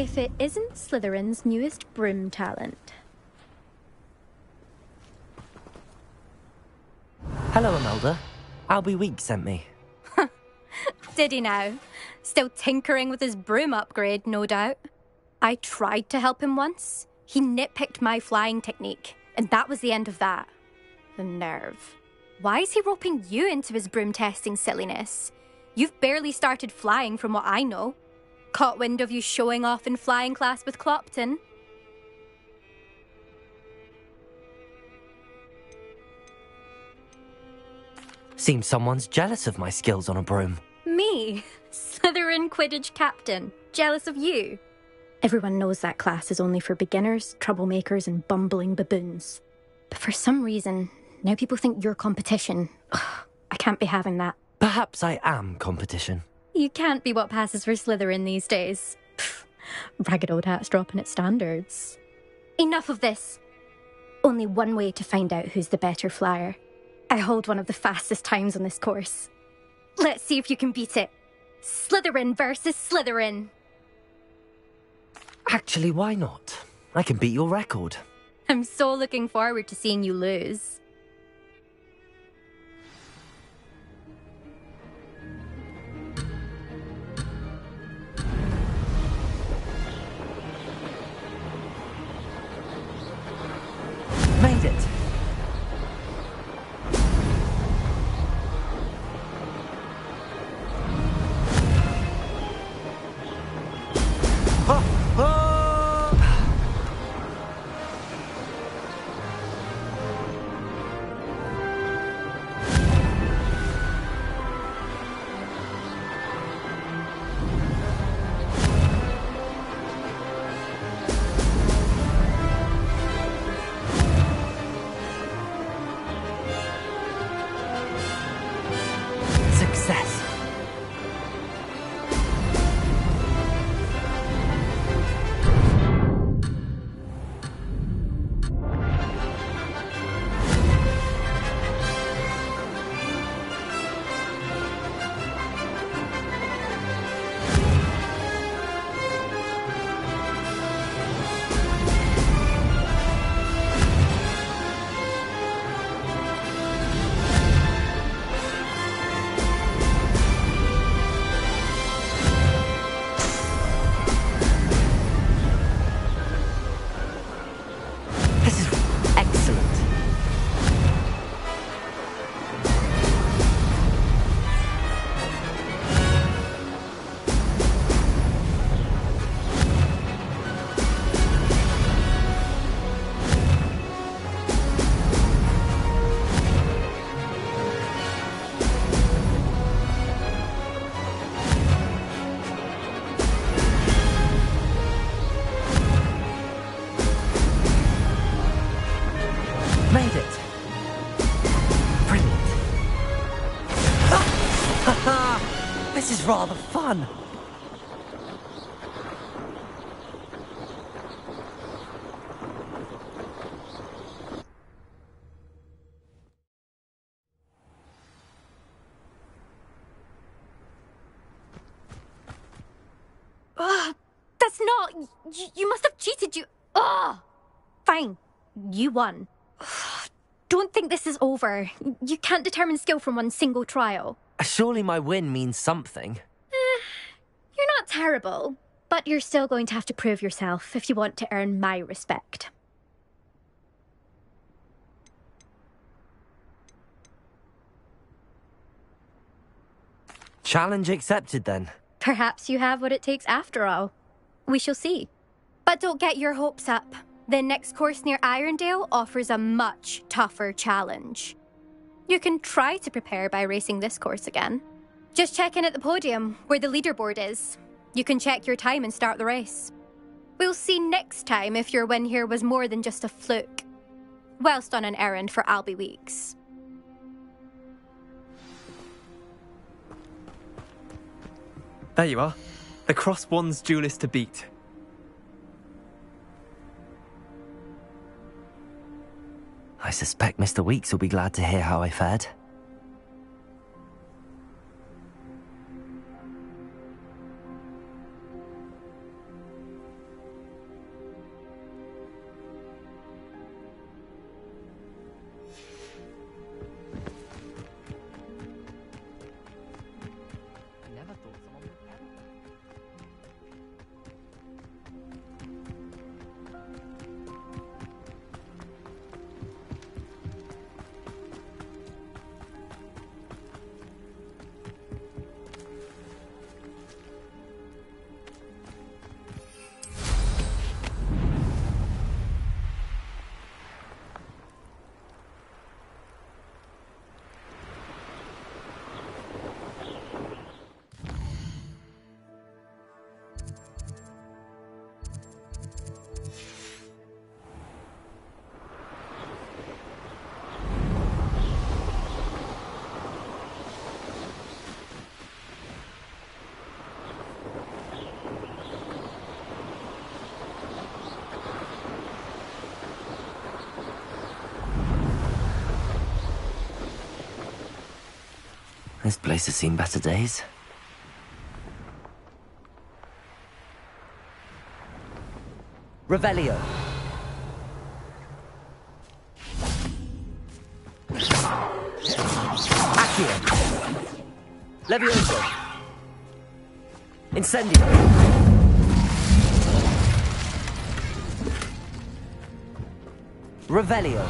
If it isn't Slytherin's newest broom talent. Hello, Imelda. Albie Weeks sent me. Did he now? Still tinkering with his broom upgrade, no doubt. I tried to help him once. He nitpicked my flying technique, and that was the end of that. The nerve. Why is he roping you into his broom testing silliness? You've barely started flying from what I know. Caught wind of you showing off in flying class with Clopton. Seems someone's jealous of my skills on a broom. Me? Slytherin Quidditch captain. Jealous of you? Everyone knows that class is only for beginners, troublemakers, and bumbling baboons. But for some reason, now people think you're competition. Ugh, I can't be having that. Perhaps I am competition. You can't be what passes for Slytherin these days. Pfft, ragged old hat's dropping its standards. Enough of this. Only one way to find out who's the better flyer. I hold one of the fastest times on this course. Let's see if you can beat it. Slytherin versus Slytherin. Actually, why not? I can beat your record. I'm so looking forward to seeing you lose. Made it. Success. This is excellent. Made it. Brilliant. This is rather fun. Ugh, that's not... You must have cheated, you... Ugh! Fine. You won. Don't think this is over. You can't determine skill from one single trial. Surely my win means something. You're not terrible, but you're still going to have to prove yourself if you want to earn my respect. Challenge accepted then. Perhaps you have what it takes after all. We shall see. But don't get your hopes up. The next course near Irondale offers a much tougher challenge. You can try to prepare by racing this course again. Just check in at the podium, where the leaderboard is. You can check your time and start the race. We'll see next time if your win here was more than just a fluke. Whilst on an errand for Albie Weeks. There you are. The Cross Wands duelist to beat. I suspect Mr. Weeks will be glad to hear how I fared. This place has seen better days. Revelio. Accio. Levioso. Incendio. Revelio.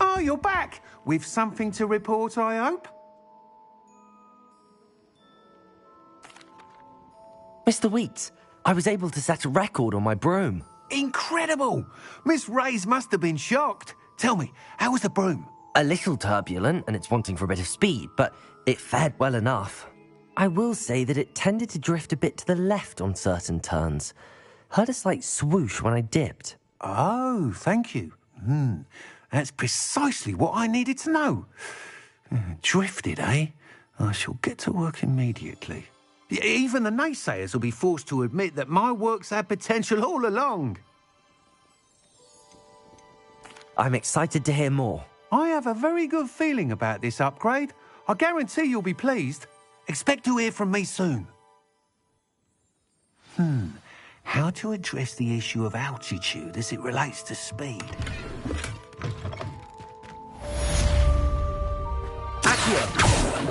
Oh, you're back! With something to report, I hope? Mr. Weeks, I was able to set a record on my broom. Incredible! Miss Reyes must have been shocked. Tell me, how was the broom? A little turbulent, and it's wanting for a bit of speed, but it fared well enough. I will say that it tended to drift a bit to the left on certain turns. Heard a slight swoosh when I dipped. Oh, thank you. That's precisely what I needed to know. Drifted, eh? I shall get to work immediately. Even the naysayers will be forced to admit that my work's had potential all along. I'm excited to hear more. I have a very good feeling about this upgrade. I guarantee you'll be pleased. Expect to hear from me soon. How to address the issue of altitude as it relates to speed? Accio.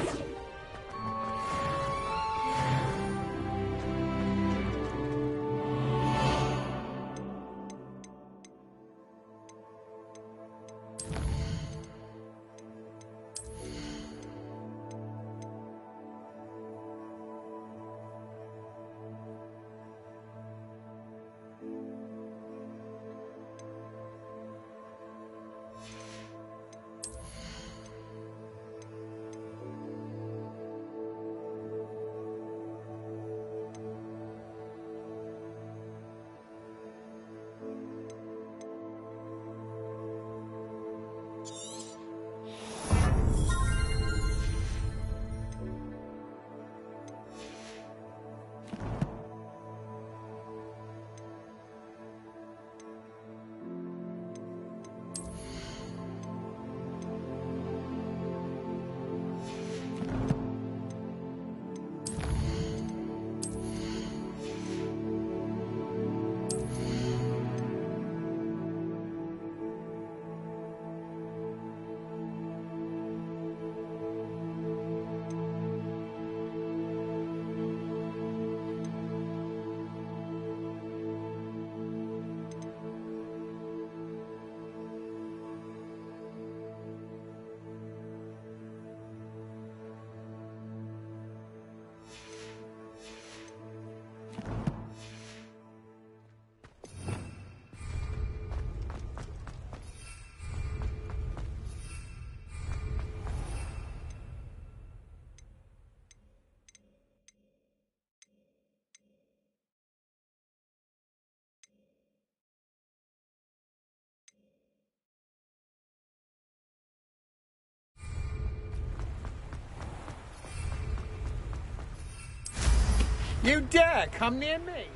You dare come near me?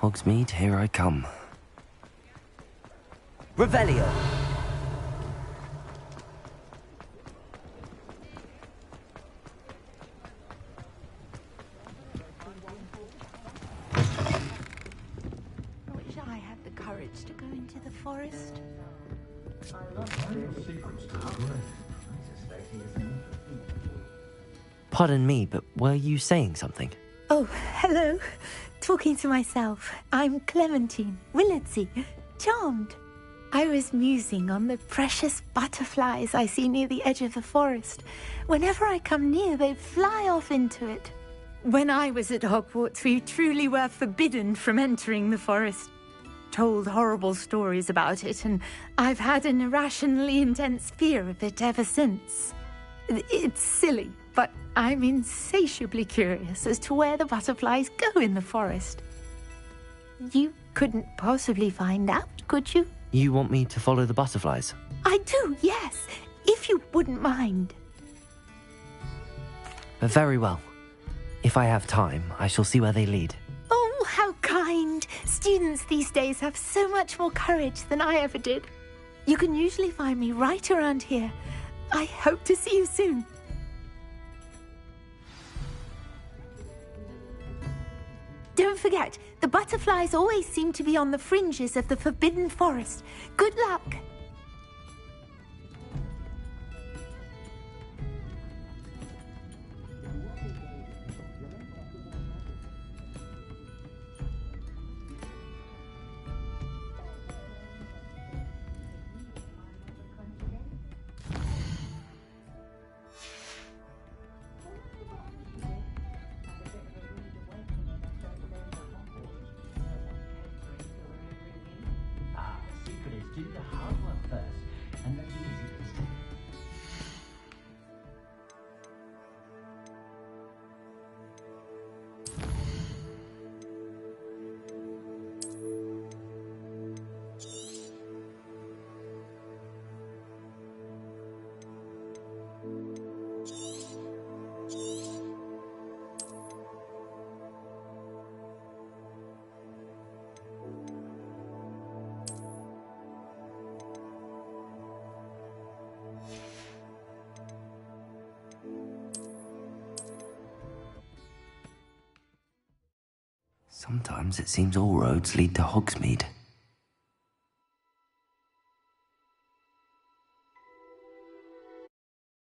Hogsmeade, here I come. Revelio. I wish I had the courage to go into the forest. Pardon me, but were you saying something? Oh, hello. Talking to myself. I'm Clementine Willardsey. Charmed. I was musing on the precious butterflies I see near the edge of the forest. Whenever I come near, they fly off into it. When I was at Hogwarts, we truly were forbidden from entering the forest. Told horrible stories about it, and I've had an irrationally intense fear of it ever since. It's silly, but I'm insatiably curious as to where the butterflies go in the forest. You couldn't possibly find out, could you? You want me to follow the butterflies? I do, yes, if you wouldn't mind. Very well. If I have time, I shall see where they lead. Oh, how kind. Students these days have so much more courage than I ever did. You can usually find me right around here. I hope to see you soon. Don't forget, the butterflies always seem to be on the fringes of the Forbidden Forest. Good luck! Do the hard work first, and then the easy bits. Sometimes it seems all roads lead to Hogsmeade.